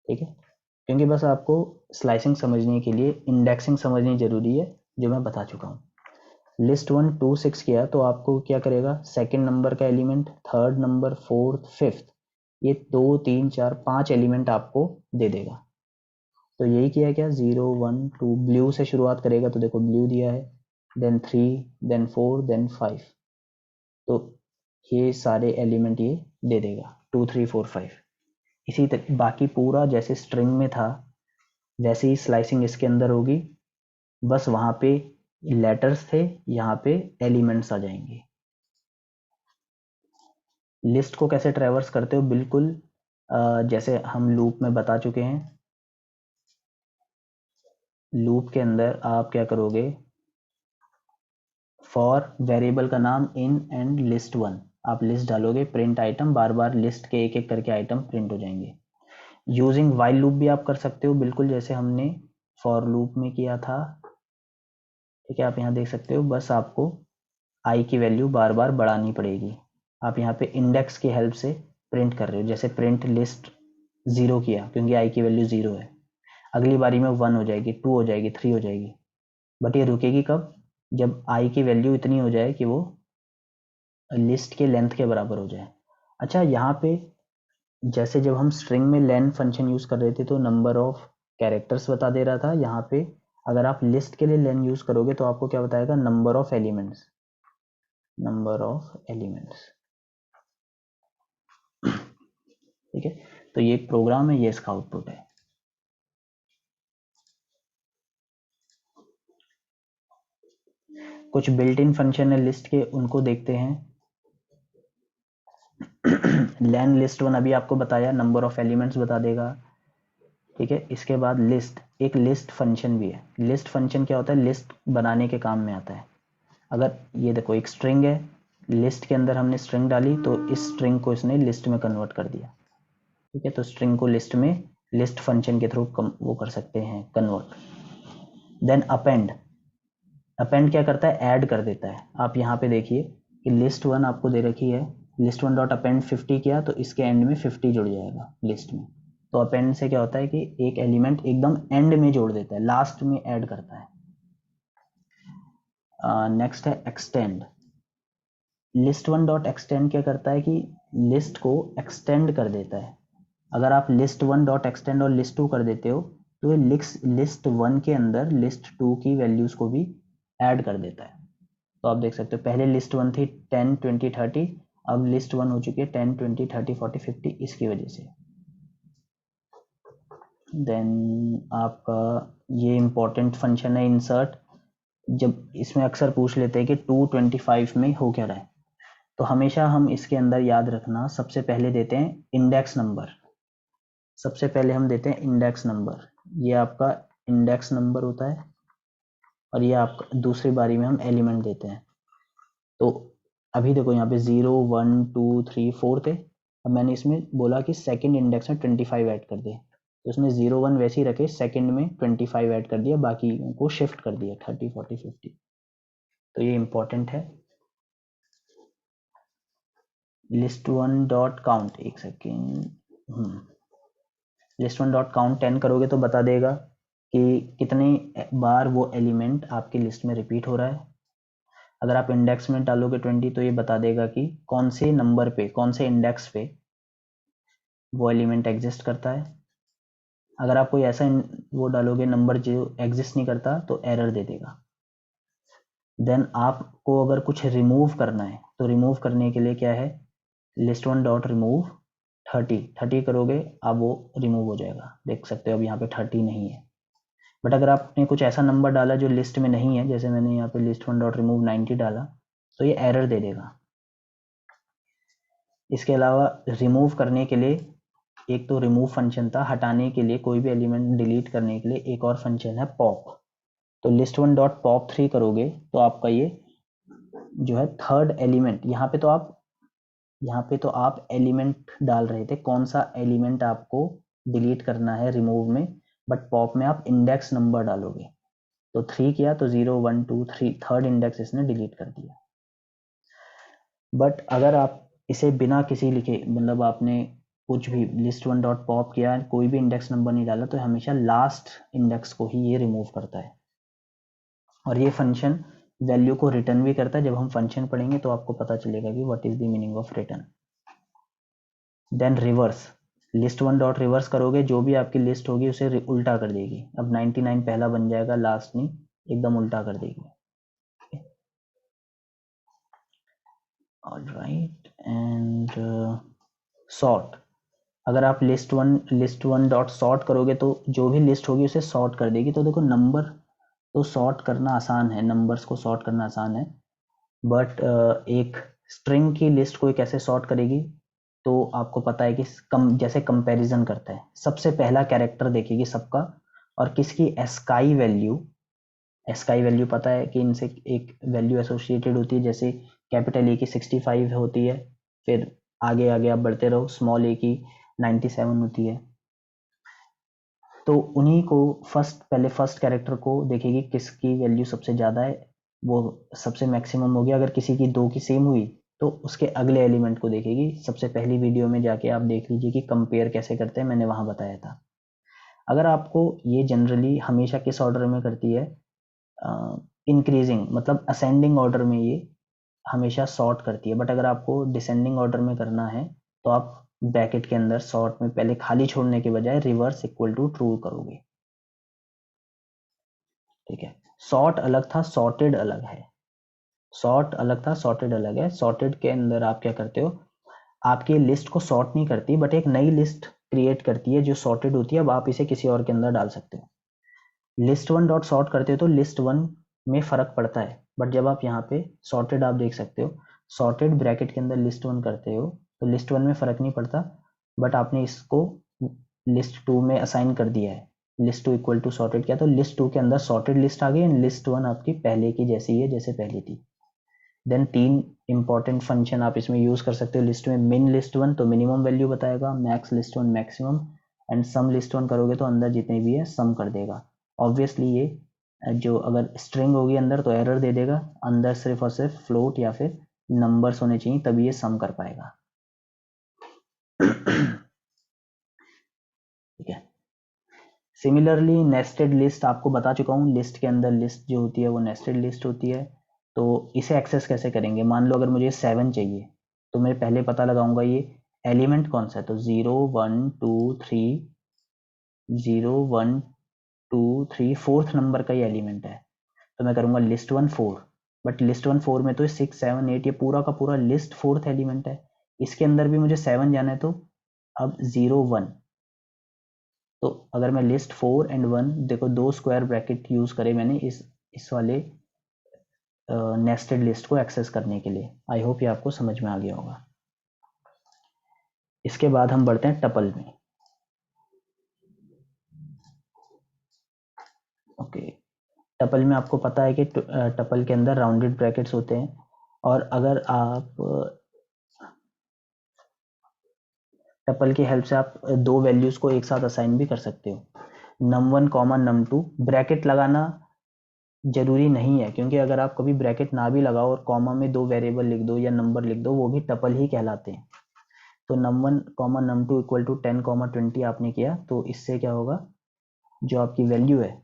ठीक है? क्योंकि बस आपको स्लाइसिंग समझने के लिए इंडेक्सिंग समझनी जरूरी है, जो मैं बता चुका हूँ। लिस्ट 1 2 6 किया तो आपको क्या करेगा, सेकंड नंबर का element, third number, fourth, fifth, ये 2 3 4 5 एलिमेंट आपको दे देगा। तो यही किया क्या, 0 1 2 ब्लू से शुरुआत करेगा तो देखो ब्लू दिया है, देन 3 देन 4 देन 5, तो ये सारे एलिमेंट ये दे देगा 2 3 4 5। इसी तरह बाकी पूरा जैसे स्ट्रिंग में था वैसे ही स्लाइसिंग इसके अंदर होगी, बस वहां पे लेटर्स थे, यहाँ पे एलिमेंट्स आ जाएंगे। लिस्ट को कैसे ट्रैवर्स करते हो, बिल्कुल जैसे हम लूप में बता चुके हैं। लूप के अंदर आप क्या करोगे, फॉर वेरिएबल का नाम इन एंड लिस्ट वन, आप लिस्ट डालोगे, प्रिंट आइटम, बार बार लिस्ट के एक एक करके आइटम प्रिंट हो जाएंगे। यूजिंग वाइल लूप भी आप कर सकते हो, बिल्कुल जैसे हमने फॉर लूप में किया था, ठीक है? आप यहाँ देख सकते हो, बस आपको आई की वैल्यू बार बार बढ़ानी पड़ेगी। आप यहाँ पे इंडेक्स की हेल्प से प्रिंट कर रहे हो, जैसे प्रिंट लिस्ट 0 किया क्योंकि आई की वैल्यू 0 है, अगली बारी में 1 हो जाएगी, 2 हो जाएगी, 3 हो जाएगी, बट ये रुकेगी कब, जब आई की वैल्यू इतनी हो जाए कि वो लिस्ट के लेंथ के बराबर हो जाए। अच्छा, यहाँ पे जैसे जब हम स्ट्रिंग में लेन फंक्शन यूज कर रहे थे तो नंबर ऑफ कैरेक्टर्स बता दे रहा था, यहाँ पे अगर आप लिस्ट के लिए लेन यूज करोगे तो आपको क्या बताएगा, number of elements, number of elements, ठीक है? तो ये एक प्रोग्राम है, ये इसका आउटपुट है। कुछ बिल्ट इन फंक्शन है लिस्ट के, उनको देखते हैं। लेन लिस्ट वन अभी आपको बताया, नंबर ऑफ एलिमेंट्स बता देगा, ठीक है? इसके बाद लिस्ट, एक लिस्ट फंक्शन भी है। लिस्ट फंक्शन क्या होता है, लिस्ट बनाने के काम में आता है। अगर ये देखो एक स्ट्रिंग है, लिस्ट के अंदर हमने स्ट्रिंग डाली तो इस स्ट्रिंग को इसने लिस्ट में कन्वर्ट कर दिया, ठीक है? तो स्ट्रिंग को लिस्ट में लिस्ट फंक्शन के थ्रू वो कर सकते हैं कन्वर्ट। देन अपेंड, अपेंड क्या करता है, ऐड कर देता है। आप यहाँ पे देखिए कि लिस्ट वन आपको दे रखी है, लिस्ट वन डॉट अपेंड 50 किया तो इसके एंड में 50 जुड़ जाएगा लिस्ट में। तो अपेंड से क्या होता है कि एक एलिमेंट एकदम एंड में जोड़ देता है, लास्ट में ऐड करता है। नेक्स्ट है extend. List one dot extend क्या करता है कि लिस्ट को एक्सटेंड कर देता है। अगर आप लिस्ट वन डॉट एक्सटेंड और लिस्ट टू कर देते हो तो ये लिस्ट वन के अंदर लिस्ट टू की वैल्यूज को भी ऐड कर देता है। तो आप देख सकते हो पहले लिस्ट वन थी 10 20 30, अब लिस्ट वन हो चुकी है 10 20 30 40 50 इसकी वजह से। देन आपका ये इंपॉर्टेंट फंक्शन है इंसर्ट। जब इसमें अक्सर पूछ लेते हैं कि 225 में हो क्या रहा है, तो हमेशा हम इसके अंदर याद रखना, सबसे पहले देते हैं इंडेक्स नंबर, सबसे पहले हम देते हैं इंडेक्स नंबर, ये आपका इंडेक्स नंबर होता है, और ये आपका दूसरी बारी में हम एलिमेंट देते हैं। तो अभी देखो यहाँ पे 0 1 2 3 4 थे, अब मैंने इसमें बोला कि सेकंड इंडेक्स में 25 ऐड कर दे, तो उसने 0 1 वैसे ही रखे, सेकंड में 25 ऐड कर दिया, बाकी को शिफ्ट कर दिया 30 40 50। तो ये इंपॉर्टेंट है। लिस्ट वन डॉट काउंट, एक second, list one dot count 10 करोगे तो बता देगा कि कितने बार वो एलिमेंट आपकी लिस्ट में रिपीट हो रहा है। अगर आप इंडेक्स में डालोगे 20 तो ये बता देगा कि कौन से नंबर पे, कौन से इंडेक्स पे वो एलिमेंट एग्जिस्ट करता है। अगर आप कोई ऐसा वो डालोगे नंबर जो एग्जिस्ट नहीं करता तो एरर दे देगा। देन आप आपको अगर कुछ रिमूव करना है तो रिमूव करने के लिए क्या है, list1 डॉट रिमूव 30 करोगे अब वो रिमूव हो जाएगा। देख सकते हो अब यहाँ पे 30 नहीं है। बट अगर आपने कुछ ऐसा नंबर डाला जो लिस्ट में नहीं है, जैसे मैंने यहाँ पे list1 डॉट रिमूव 90 डाला, तो ये एरर दे देगा। इसके अलावा रिमूव करने के लिए एक तो रिमूव फंक्शन था, हटाने के लिए कोई भी एलिमेंट डिलीट करने के लिए एक और फंक्शन है पॉप। तो list1 डॉट पॉप 3 करोगे तो आपका ये जो है थर्ड एलिमेंट, यहाँ पे तो आप एलिमेंट डाल रहे थे, कौन सा एलिमेंट आपको डिलीट करना है रिमूव में, बट पॉप में आप इंडेक्स नंबर डालोगे। तो 3 किया तो 0 1 2 3 थर्ड इंडेक्स इसने डिलीट कर दिया। बट अगर आप इसे बिना किसी लिखे, मतलब आपने कुछ भी list1 डॉट पॉप किया, कोई भी इंडेक्स नंबर नहीं डाला, तो हमेशा लास्ट इंडेक्स को ही ये रिमूव करता है। और ये फंक्शन वैल्यू को रिटर्न भी करता है। जब हम फंक्शन पढ़ेंगे तो आपको पता चलेगा कि what is the meaning of return. Then reverse, list1 dot reverse करोगे, जो भी आपकी लिस्ट होगी उसे उल्टा कर देगी। अब 99 पहला बन जाएगा, लास्ट नहीं, एकदम उल्टा कर देगी। ऑलराइट, एंड सॉर्ट, अगर आप list1 डॉट सॉर्ट करोगे तो जो भी लिस्ट होगी उसे सॉर्ट कर देगी। तो देखो नंबर तो सॉर्ट करना आसान है, नंबर्स को सॉर्ट करना आसान है, बट एक स्ट्रिंग की लिस्ट को कैसे सॉर्ट करेगी, तो आपको पता है कि जैसे कंपैरिजन करता है, सबसे पहला कैरेक्टर देखेगी सबका, और किसकी एस्काई वैल्यू पता है कि इनसे एक वैल्यू एसोसिएटेड होती है, जैसे कैपिटल ए की 65 होती है, फिर आगे आगे आप बढ़ते रहो, स्मॉल ए की 97 होती है। तो उन्हीं को पहले फर्स्ट कैरेक्टर को देखेगी किसकी वैल्यू सबसे ज़्यादा है, वो सबसे मैक्सिमम हो गया। अगर किसी की 2 की सेम हुई तो उसके अगले एलिमेंट को देखेगी। सबसे पहली वीडियो में जाके आप देख लीजिए कि कंपेयर कैसे करते हैं, मैंने वहाँ बताया था। अगर आपको ये जनरली हमेशा किस ऑर्डर में करती है, इंक्रीजिंग मतलब असेंडिंग ऑर्डर में ये हमेशा सॉर्ट करती है। बट अगर आपको डिसेंडिंग ऑर्डर में करना है तो आप ब्रैकेट के अंदर सॉर्ट में पहले खाली छोड़ने के बजाय रिवर्स इक्वल टू ट्रू करोगे। ठीक है, सॉर्ट अलग था, सॉर्टेड अलग है। सॉर्ट अलग था, सॉर्टेड अलग है। सॉर्टेड के अंदर आप क्या करते हो, आपकी लिस्ट को सॉर्ट नहीं करती, बट एक नई लिस्ट क्रिएट करती है जो सॉर्टेड होती है। अब आप इसे किसी और के अंदर डाल सकते हो। list1 डॉट सॉर्ट करते हो तो list1 में फर्क पड़ता है, बट जब आप यहाँ पे सॉर्टेड आप देख सकते हो, सॉर्टेड ब्रैकेट के अंदर list1 करते हो तो list1 में फर्क नहीं पड़ता, बट आपने इसको list2 में असाइन कर दिया है, list2 इक्वल टू सॉर्टेड किया तो list2 के अंदर सॉर्टेड लिस्ट आ गई एंड list1 आपकी पहले की जैसी है जैसे पहले थी। देन 3 इंपॉर्टेंट फंक्शन आप इसमें यूज कर सकते हो लिस्ट में। मिन list1 तो मिनिमम वैल्यू बताएगा, max list1 maximum, and sum list1 करोगे तो अंदर जितने भी है सम कर देगा। ऑब्वियसली ये जो अगर स्ट्रिंग होगी अंदर तो एरर दे देगा, अंदर सिर्फ और सिर्फ फ्लोट या फिर नंबर्स होने चाहिए तभी ये सम कर पाएगा। ठीक है, सिमिलरली नेस्टेड लिस्ट आपको बता चुका हूँ, लिस्ट के अंदर लिस्ट जो होती है वो नेस्टेड लिस्ट होती है। तो इसे एक्सेस कैसे करेंगे, मान लो अगर मुझे 7 चाहिए तो मैं पहले पता लगाऊंगा ये एलिमेंट कौन सा है, तो 0 1 2 3 0 1 2 3 फोर्थ नंबर का ये एलिमेंट है, तो मैं करूंगा list1 4। बट list1 4 में तो 6 7 8 ये पूरा का पूरा लिस्ट फोर्थ एलिमेंट है, इसके अंदर भी मुझे 7 जाना है, तो अब 0 1, तो अगर मैं लिस्ट 4 एंड 1 देखो, 2 स्क्वायर ब्रैकेट यूज करे मैंने इस वाले नेस्टेड लिस्ट को एक्सेस करने के लिए। आई होप ये आपको समझ में आ गया होगा। इसके बाद हम बढ़ते हैं टपल में। ओके, टपल में आपको पता है कि टपल के अंदर राउंडेड ब्रैकेट्स होते हैं, और अगर आप टपल की हेल्प से आप दो वैल्यूज को एक साथ असाइन भी कर सकते हो। num1 कॉमा num2, ब्रैकेट लगाना जरूरी नहीं है, क्योंकि अगर आप कभी ब्रैकेट ना भी लगाओ और कॉमा में दो वेरिएबल लिख दो या नंबर लिख दो, वो भी टपल ही कहलाते हैं। तो num1 comma num2 equal to 10 comma 20 आपने किया, तो इससे क्या होगा, जो आपकी वैल्यू है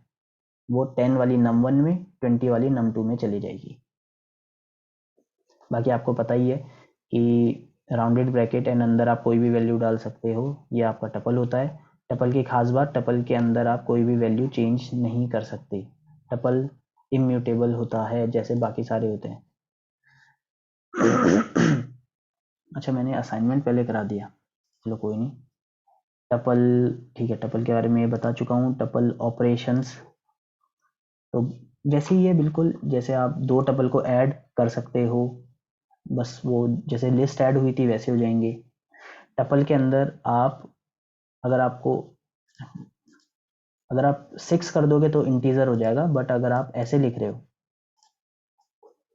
वो 10 वाली num1 में 20 वाली num2 में चली जाएगी। बाकी आपको पता ही है कि राउंडेड ब्रैकेट एंड अंदर आप कोई भी वैल्यू डाल सकते हो, ये आपका टपल होता है। टपल की खास बात, टपल के अंदर आप कोई भी वैल्यू चेंज नहीं कर सकते। टपल इम्यूटेबल होता है जैसे बाकी सारे होते हैं। अच्छा, मैंने असाइनमेंट पहले करा दिया, चलो कोई नहीं। टपल, ठीक है, टपल के बारे में बता चुका हूँ। टपल ऑपरेशंस तो वैसे ही है बिल्कुल, जैसे आप दो टपल को ऐड कर सकते हो, बस वो जैसे लिस्ट ऐड हुई थी वैसे हो जाएंगे। टपल के अंदर आप, अगर आपको, अगर आप 6 कर दोगे तो इंटीजर हो जाएगा, बट अगर आप ऐसे लिख रहे हो,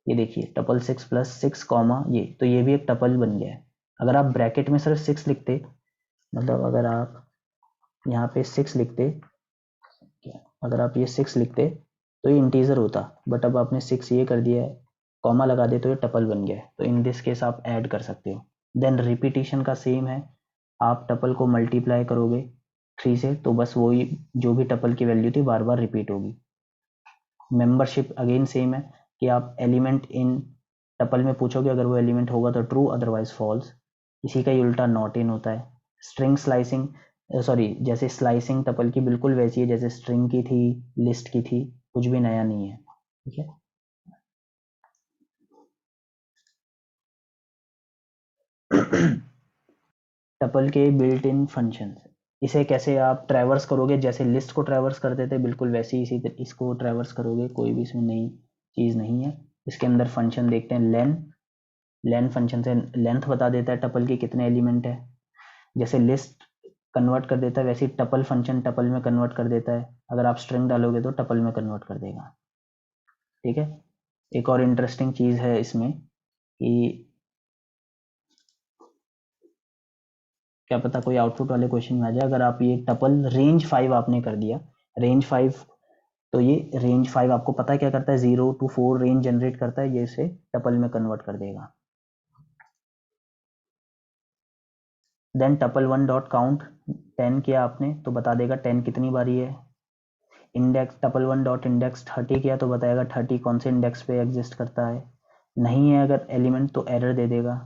ये देखिए टपल 6 प्लस 6 कॉमा ये, तो ये भी एक टपल बन गया है। अगर आप ब्रैकेट में सिर्फ 6 लिखते, मतलब अगर आप यहाँ पे 6 लिखते, अगर आप ये 6 लिखते तो ये इंटीजर होता, बट अब आपने 6 ये कर दिया है, कॉमा लगा दे तो ये टपल बन गया है। तो इन दिस केस आप ऐड कर सकते हो। देन रिपीटिशन का सेम है, आप टपल को मल्टीप्लाई करोगे 3 से तो बस वही जो भी टपल की वैल्यू थी बार बार रिपीट होगी। मेंबरशिप अगेन सेम है कि आप एलिमेंट इन टपल में पूछोगे, अगर वो एलिमेंट होगा तो ट्रू, अदरवाइज फॉल्स। इसी का ही उल्टा नॉट इन होता है। स्ट्रिंग स्लाइसिंग, सॉरी, जैसे स्लाइसिंग टपल की बिल्कुल वैसी है जैसे स्ट्रिंग की थी, लिस्ट की थी, कुछ भी नया नहीं है। ठीक है। टपल के बिल्ट इन फंक्शन, इसे कैसे आप ट्रैवर्स करोगे, जैसे लिस्ट को ट्रैवर्स करते थे बिल्कुल वैसे ही इसी इसको ट्रैवर्स करोगे, कोई भी इसमें नई चीज़ नहीं है। इसके अंदर फंक्शन देखते हैं, लेन। लेन फंक्शन से लेंथ बता देता है टपल की कितने एलिमेंट है। जैसे लिस्ट कन्वर्ट कर देता है वैसे ही टपल फंक्शन टपल में कन्वर्ट कर देता है, अगर आप स्ट्रिंग डालोगे तो टपल में कन्वर्ट कर देगा। ठीक है। एक और इंटरेस्टिंग चीज़ है इसमें कि क्या पता कोई आउटपुट वाले क्वेश्चन में आ जाए, अगर आप ये टपल रेंज 5 आपने कर दिया, रेंज 5, तो ये रेंज 5 आपको पता है क्या करता है, 0 to 4 रेंज जनरेट करता है, ये इसे टपल में कन्वर्ट कर देगा। देन टपल 1 डॉट काउंट 10 किया आपने तो बता देगा 10 कितनी बारी है। इंडेक्स टपल 1 डॉट इंडेक्स 30 किया तो बताएगा 30 कौन से इंडेक्स पे एग्जिस्ट करता है। नहीं है अगर एलिमेंट तो एरर दे देगा।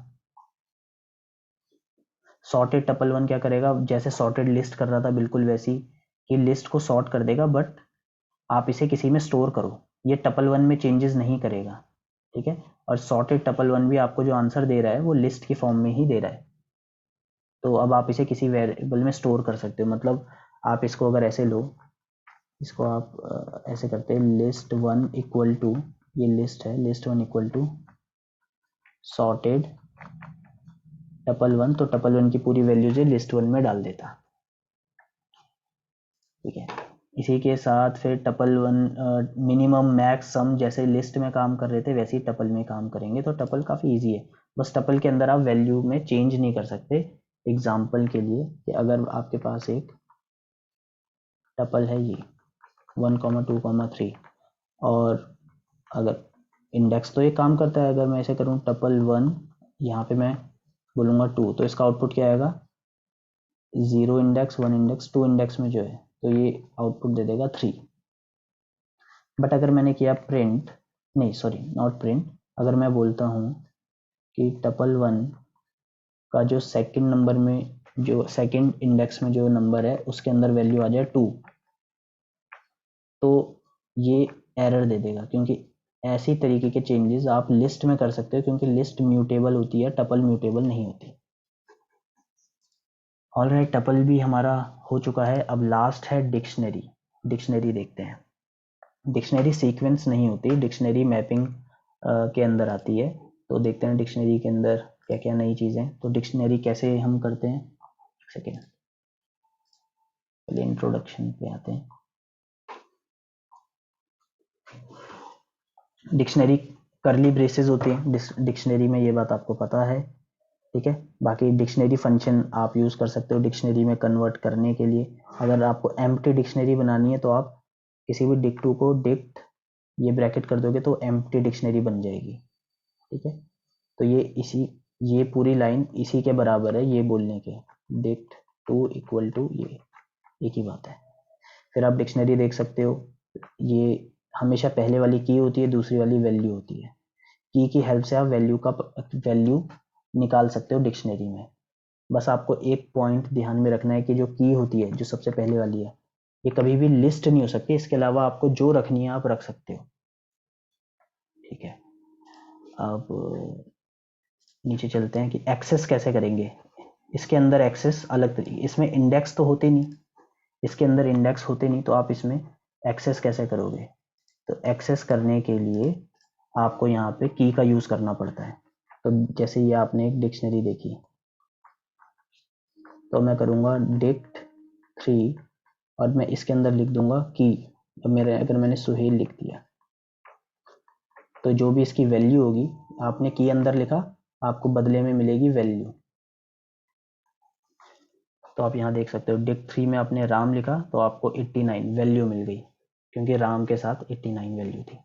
सॉर्टेड टपल 1 क्या करेगा, जैसे सॉर्टेड लिस्ट कर रहा था बिल्कुल वैसी कि लिस्ट को सॉर्ट कर देगा, बट आप इसे किसी में स्टोर करो, ये टपल 1 में चेंजेस नहीं करेगा। ठीक है। और सॉर्टेड टपल 1 भी आपको जो आंसर दे रहा है वो लिस्ट की फॉर्म में ही दे रहा है, तो अब आप इसे किसी वेरिएबल में स्टोर कर सकते हो। मतलब आप इसको अगर ऐसे लो, इसको आप ऐसे करते हैं, लिस्ट 1 इक्वल टू, ये लिस्ट है, list 1 equal to sorted tuple 1, तो टपल 1 की पूरी वैल्यूज लिस्ट 1 में डाल देता। ठीक है। इसी के साथ फिर टपल 1 मिनिमम मैक्स सम, जैसे लिस्ट में काम कर रहे थे वैसे ही टपल में काम करेंगे, तो टपल काफ़ी इजी है। बस टपल के अंदर आप वैल्यू में चेंज नहीं कर सकते। एग्जाम्पल के लिए कि अगर आपके पास एक टपल है ये 1, 2, 3, और अगर इंडेक्स तो ये काम करता है, अगर मैं ऐसे करूँ टपल 1, यहाँ पे मैं बोलूँगा 2, तो इसका आउटपुट क्या आएगा, 0 इंडेक्स, 1 इंडेक्स, 2 इंडेक्स में जो है, तो ये आउटपुट दे देगा 3। बट अगर मैंने किया प्रिंट, नहीं सॉरी नॉट प्रिंट, अगर मैं बोलता हूँ कि टपल 1 का जो सेकंड नंबर में, जो सेकंड इंडेक्स में जो नंबर है उसके अंदर वैल्यू आ जाए 2, तो ये एरर दे देगा, क्योंकि ऐसी तरीके के चेंजेस आप लिस्ट में कर सकते हो, क्योंकि लिस्ट म्यूटेबल होती है, टपल म्यूटेबल नहीं होती। ऑलराइट, टपल भी हमारा हो चुका है। अब लास्ट है डिक्शनरी। डिक्शनरी देखते हैं। डिक्शनरी सीक्वेंस नहीं होती, डिक्शनरी मैपिंग के अंदर आती है। तो देखते हैं डिक्शनरी के अंदर क्या क्या नई चीज़ें। तो डिक्शनरी कैसे हम करते हैं, एक सेकेंड, पहले इंट्रोडक्शन पे आते हैं। डिक्शनरी करली ब्रेसेस होती है डिक्शनरी में, ये बात आपको पता है। ठीक है। बाकी डिक्शनरी फंक्शन आप यूज़ कर सकते हो डिक्शनरी में कन्वर्ट करने के लिए। अगर आपको एम्प्टी डिक्शनरी बनानी है तो आप किसी भी डिक्ट2 को डिक्ट, ये ब्रैकेट कर दोगे तो एम्प्टी डिक्शनरी बन जाएगी। ठीक है। तो ये पूरी लाइन इसी के बराबर है, ये बोलने के, डिक्ट2 इक्वल टू ये, एक ही बात है। फिर आप डिक्शनरी देख सकते हो, ये हमेशा पहले वाली की होती है, दूसरी वाली वैल्यू होती है। की हेल्प से आप वैल्यू निकाल सकते हो डिक्शनरी में। बस आपको एक पॉइंट ध्यान में रखना है कि जो की होती है, जो सबसे पहले वाली है, ये कभी भी लिस्ट नहीं हो सकती, इसके अलावा आपको जो रखनी है आप रख सकते हो। ठीक है। अब नीचे चलते हैं कि एक्सेस कैसे करेंगे। इसके अंदर एक्सेस अलग तरीके, इसमें इंडेक्स तो होते नहीं, इसके अंदर इंडेक्स होते नहीं, तो आप इसमें एक्सेस कैसे करोगे। तो एक्सेस करने के लिए आपको यहाँ पे की का यूज करना पड़ता है। तो जैसे ये आपने एक डिक्शनरी देखी, तो मैं करूँगा डिक्ट 3 और मैं इसके अंदर लिख दूंगा की। अगर मैंने सुहेल लिख दिया तो जो भी इसकी वैल्यू होगी, आपने की अंदर लिखा, आपको बदले में मिलेगी वैल्यू। तो आप यहाँ देख सकते हो डिक्ट 3 में आपने राम लिखा तो आपको 89 वैल्यू मिल गई, क्योंकि राम के साथ 89 वैल्यू थी।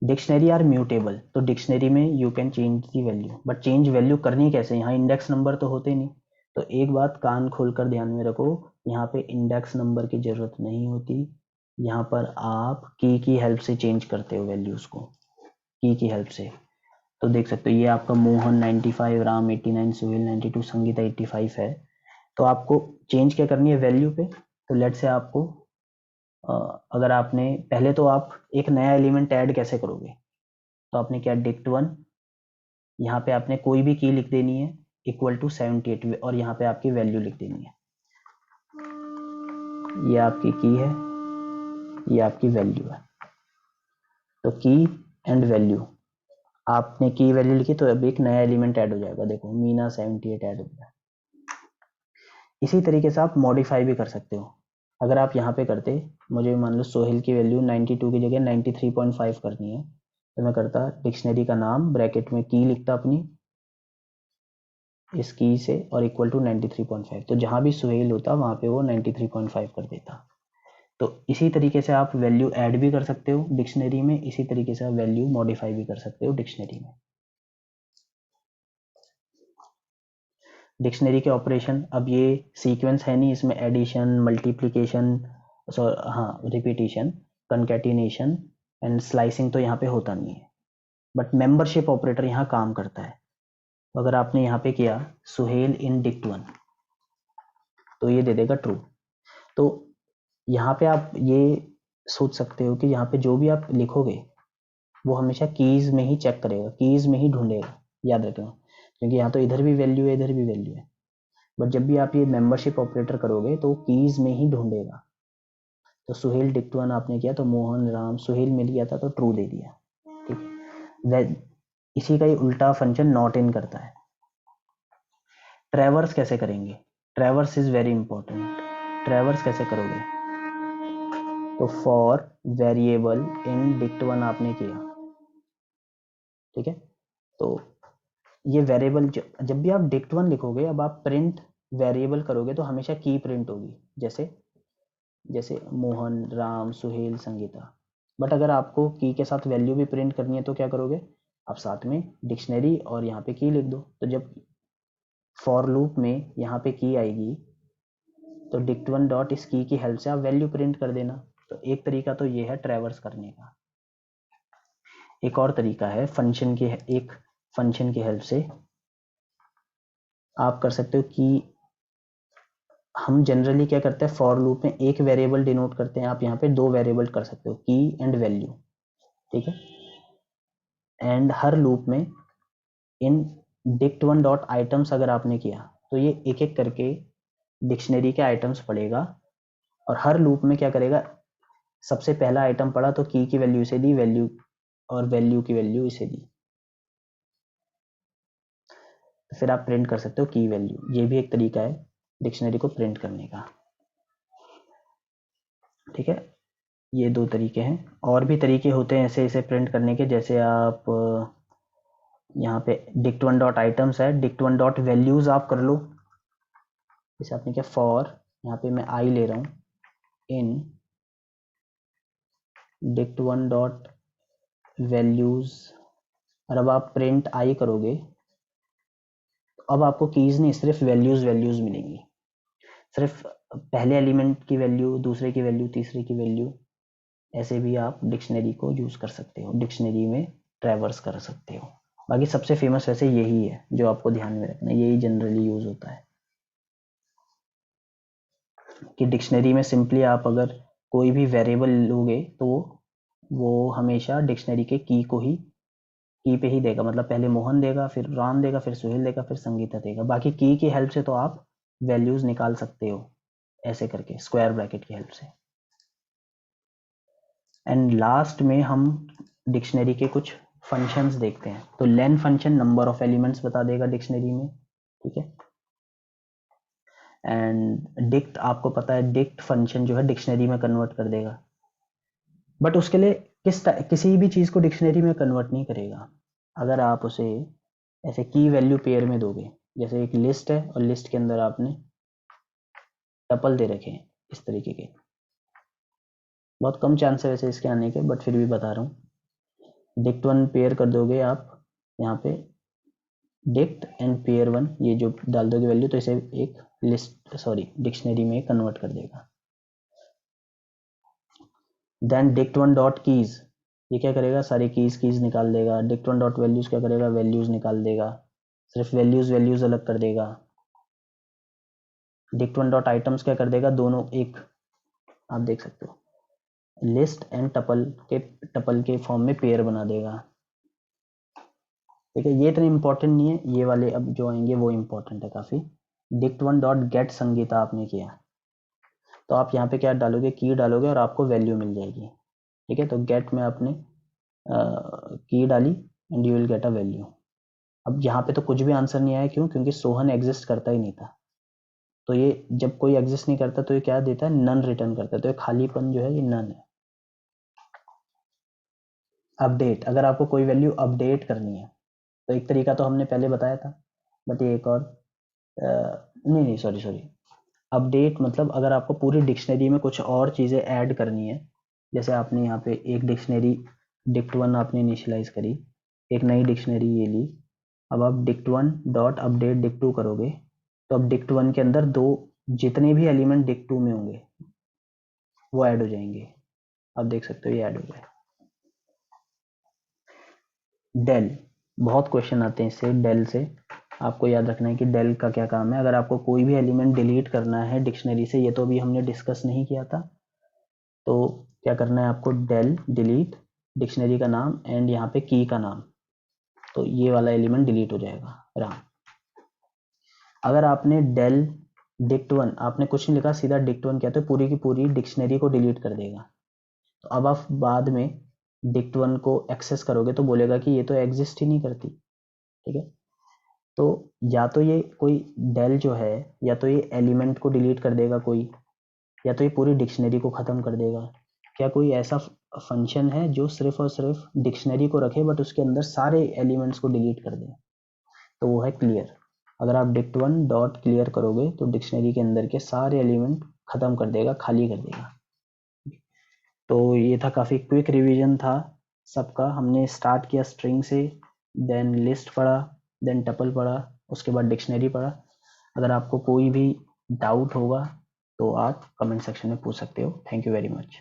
डिक्शनरी आर म्यूटेबल, तो डिक्शनरी में you can change the value, but change value करनी कैसे, यहाँ इंडेक्स नंबर तो होते नहीं। तो एक बात कान खोलकर ध्यान में रखो, यहाँ पे इंडेक्स नंबर की जरूरत नहीं होती, यहाँ पर आप की हेल्प से चेंज करते हो वैल्यूज को, की हेल्प से। तो देख सकते हो ये आपका मोहन 95, राम 89, सुहेल 92, संगीता 85 है। तो आपको चेंज क्या करनी है वैल्यू पे। तो लेट से आपको अगर आपने पहले, तो आप एक नया एलिमेंट ऐड कैसे करोगे। तो आपने क्या डिक्ट 1, यहाँ पे आपने कोई भी की लिख देनी है इक्वल टू 78 और यहाँ पे आपकी वैल्यू लिख देनी है। ये आपकी की है, ये आपकी वैल्यू है। तो की एंड वैल्यू, आपने की वैल्यू लिखी तो अब एक नया एलिमेंट ऐड हो जाएगा, देखो मीना 78 ऐड हो गया। इसी तरीके से आप मॉडिफाई भी कर सकते हो। अगर आप यहाँ पे करते, मुझे मान लो सोहेल की वैल्यू 92 की जगह 93.5 करनी है, तो मैं करता डिक्शनरी का नाम ब्रैकेट में की लिखता अपनी इस की से और इक्वल टू 93.5, तो जहां भी सोहेल होता वहां पे वो 93.5 कर देता। तो इसी तरीके से आप वैल्यू ऐड भी कर सकते हो डिक्शनरी में, इसी तरीके से आप वैल्यू मॉडिफाई भी कर सकते हो डिक्शनरी में। डिक्शनरी के ऑपरेशन, अब ये सीक्वेंस है नहीं, इसमें एडिशन, मल्टीप्लिकेशन, हाँ रिपीटिशन, कंकैटिनेशन एंड स्लाइसिंग तो यहाँ पे होता नहीं है, बट मेंबरशिप ऑपरेटर यहाँ काम करता है। अगर आपने यहाँ पे किया सुहेल इन डिक्ट 1 तो ये दे देगा ट्रू। तो यहाँ पे आप ये सोच सकते हो कि यहाँ पे जो भी आप लिखोगे वो हमेशा कीज में ही चेक करेगा, कीज में ही ढूंढेगा, याद रखना, क्योंकि यहाँ तो इधर भी वैल्यू है इधर भी वैल्यू है, बट जब भी आप ये मेंबरशिप ऑपरेटर करोगे तो कीज में ही ढूंढेगा। तो सुहेल डिक्ट 1 आपने किया तो मोहन राम सुहेल मिल गया था तो ट्रू दे दिया, ठीक है। इसी का ही उल्टा फंक्शन नॉट इन करता है। ट्रैवर्स कैसे करेंगे, traverse is very important. Traverse कैसे करोगे, तो फॉर वेरिएबल इन डिक्ट 1 आपने किया, ठीक है। तो ये वेरिएबल जब भी आप डिक्ट 1 लिखोगे, अब आप प्रिंट वेरिएबल करोगे तो हमेशा की प्रिंट होगी, जैसे जैसे मोहन राम सुहेल संगीता। बट अगर आपको की के साथ वैल्यू भी प्रिंट करनी है तो क्या करोगे, आप साथ में डिक्शनरी और यहाँ पे की लिख दो। तो जब फॉर लूप में यहाँ पे की आएगी तो डिक्ट 1 डॉट इस की हेल्प से आप वैल्यू प्रिंट कर देना। तो एक तरीका तो ये है ट्रैवर्स करने का। एक और तरीका है फंक्शन की, एक फंक्शन की हेल्प से आप कर सकते हो कि हम जनरली क्या करते हैं फॉर लूप में एक वेरिएबल डिनोट करते हैं, आप यहाँ पे दो वेरिएबल कर सकते हो की एंड वैल्यू, ठीक है। एंड हर लूप में इन डिक्ट 1 डॉट आइटम्स अगर आपने किया तो ये एक एक करके डिक्शनरी के आइटम्स पढ़ेगा और हर लूप में क्या करेगा, सबसे पहला आइटम पढ़ा तो की वैल्यू इसे दी, वैल्यू और वैल्यू की वैल्यू इसे दी, तो फिर आप प्रिंट कर सकते हो की वैल्यू। ये भी एक तरीका है डिक्शनरी को प्रिंट करने का, ठीक है। ये दो तरीके हैं, और भी तरीके होते हैं ऐसे इसे प्रिंट करने के, जैसे आप यहाँ पे डिक्ट 1 डॉट आइटम्स है, डिक्ट 1 डॉट वैल्यूज आप कर लो। जैसे आपने क्या फॉर, यहाँ पे मैं आई ले रहा हूँ इन डिक्ट 1 डॉट वैल्यूज, और अब आप प्रिंट आई करोगे तो अब आपको कीज नहीं सिर्फ वैल्यूज वैल्यूज मिलेंगी, सिर्फ पहले एलिमेंट की वैल्यू, दूसरे की वैल्यू, तीसरे की वैल्यू। ऐसे भी आप डिक्शनरी को यूज कर सकते हो, डिक्शनरी में ट्रैवर्स कर सकते हो। बाकी सबसे फेमस वैसे यही है जो आपको ध्यान में रखना है, यही जनरली यूज होता है कि डिक्शनरी में सिंपली आप अगर कोई भी वेरिएबल लोगे तो वो हमेशा डिक्शनरी के की को ही की पे ही देगा, मतलब पहले मोहन देगा, फिर राम देगा, फिर सुहेल देगा, फिर संगीता देगा। बाकी की हेल्प से तो आप वैल्यूज निकाल सकते हो ऐसे करके स्क्वायर ब्रैकेट की हेल्प से। एंड लास्ट में हम डिक्शनरी के कुछ फंक्शंस देखते हैं। तो len function number of elements बता देगा डिक्शनरी में, ठीक है। एंड डिक्ट, आपको पता है डिक्ट फंक्शन जो है डिक्शनरी में कन्वर्ट कर देगा, बट उसके लिए किसी भी चीज को डिक्शनरी में कन्वर्ट नहीं करेगा अगर आप उसे ऐसे की वैल्यू पेयर में दोगे। जैसे एक लिस्ट है और लिस्ट के अंदर आपने टपल दे रखे हैं इस तरीके के, बहुत कम चांस है वैसे इसके आने के, बट फिर भी बता रहा हूँ। डिक्ट वन पेयर कर दोगे आप यहाँ पे, डिक्ट एंड पेयर वन, ये जो डाल दोगे वैल्यू तो इसे एक लिस्ट डिक्शनरी में कन्वर्ट कर देगा। Then dict one dot keys, ये क्या करेगा, सारी कीज निकाल देगा। डिक्ट वन डॉट वैल्यूज क्या करेगा, वैल्यूज निकाल देगा, सिर्फ वैल्यूज अलग कर देगा। डिक्ट वन डॉट आइटम्स क्या कर देगा, दोनों एक, आप देख सकते हो लिस्ट एंड टपल के फॉर्म में पेयर बना देगा, ठीक है। ये इतने इंपॉर्टेंट नहीं है, ये वाले अब जो आएंगे वो इंपॉर्टेंट है काफी। Dict one dot gate Sangeeta आपने किया, तो आप यहाँ पे क्या डालोगे, की डालोगे और आपको वैल्यू मिल जाएगी, ठीक है। तो गेट में आपने की डाली and you will get a value. अब यहाँ पे तो कुछ भी आंसर नहीं आया, क्यों, क्योंकि सोहन एग्जिस्ट करता ही नहीं था। तो ये जब कोई एग्जिस्ट नहीं करता तो ये क्या देता है, नन रिटर्न करता है, तो ये खालीपन जो है ये नन है। अपडेट, अगर आपको कोई वैल्यू अपडेट करनी है तो एक तरीका तो हमने पहले बताया था, बट ये एक और नहीं सॉरी, अपडेट मतलब अगर आपको पूरी डिक्शनरी में कुछ और चीज़ें ऐड करनी है, जैसे आपने यहाँ पे एक डिक्शनरी डिक्ट वन आपने इनिशियलाइज करी, एक नई डिक्शनरी ये ली, अब आप dict one dot update dict two करोगे, तो अब डिक्ट वन के अंदर दो जितने भी एलिमेंट डिक्ट टू में होंगे वो ऐड हो जाएंगे, आप देख सकते हो ये ऐड हो जाए। डेल, बहुत क्वेश्चन आते हैं इससे, डेल से आपको याद रखना है कि डेल का क्या काम है। अगर आपको कोई भी एलिमेंट डिलीट करना है डिक्शनरी से, ये तो अभी हमने डिस्कस नहीं किया था, तो क्या करना है आपको, डेल डिलीट डिक्शनरी का नाम एंड यहाँ पे की का नाम, तो ये वाला एलिमेंट डिलीट हो जाएगा राम। अगर आपने डेल डिक्ट वन आपने कुछ नहीं लिखा, सीधा डिक्ट वन किया तो पूरी की पूरी डिक्शनरी को डिलीट कर देगा। तो अब आप बाद में डिक्ट वन को एक्सेस करोगे तो बोलेगा कि ये तो एग्जिस्ट ही नहीं करती, ठीक है। तो या तो ये कोई डेल जो है, या तो ये एलिमेंट को डिलीट कर देगा कोई, या तो ये पूरी डिक्शनरी को खत्म कर देगा। क्या कोई ऐसा फंक्शन है जो सिर्फ और सिर्फ डिक्शनरी को रखे बट उसके अंदर सारे एलिमेंट्स को डिलीट कर दे, तो वो है क्लियर। अगर आप डिक्ट वन डॉट क्लियर करोगे तो डिक्शनरी के अंदर के सारे एलिमेंट खत्म कर देगा, खाली कर देगा। तो ये था, काफ़ी क्विक रिवीजन था सबका। हमने स्टार्ट किया स्ट्रिंग से, देन लिस्ट पढ़ा, देन टपल पढ़ा, उसके बाद डिक्शनरी पढ़ा। अगर आपको कोई भी डाउट होगा तो आप कमेंट सेक्शन में पूछ सकते हो। Thank you very much.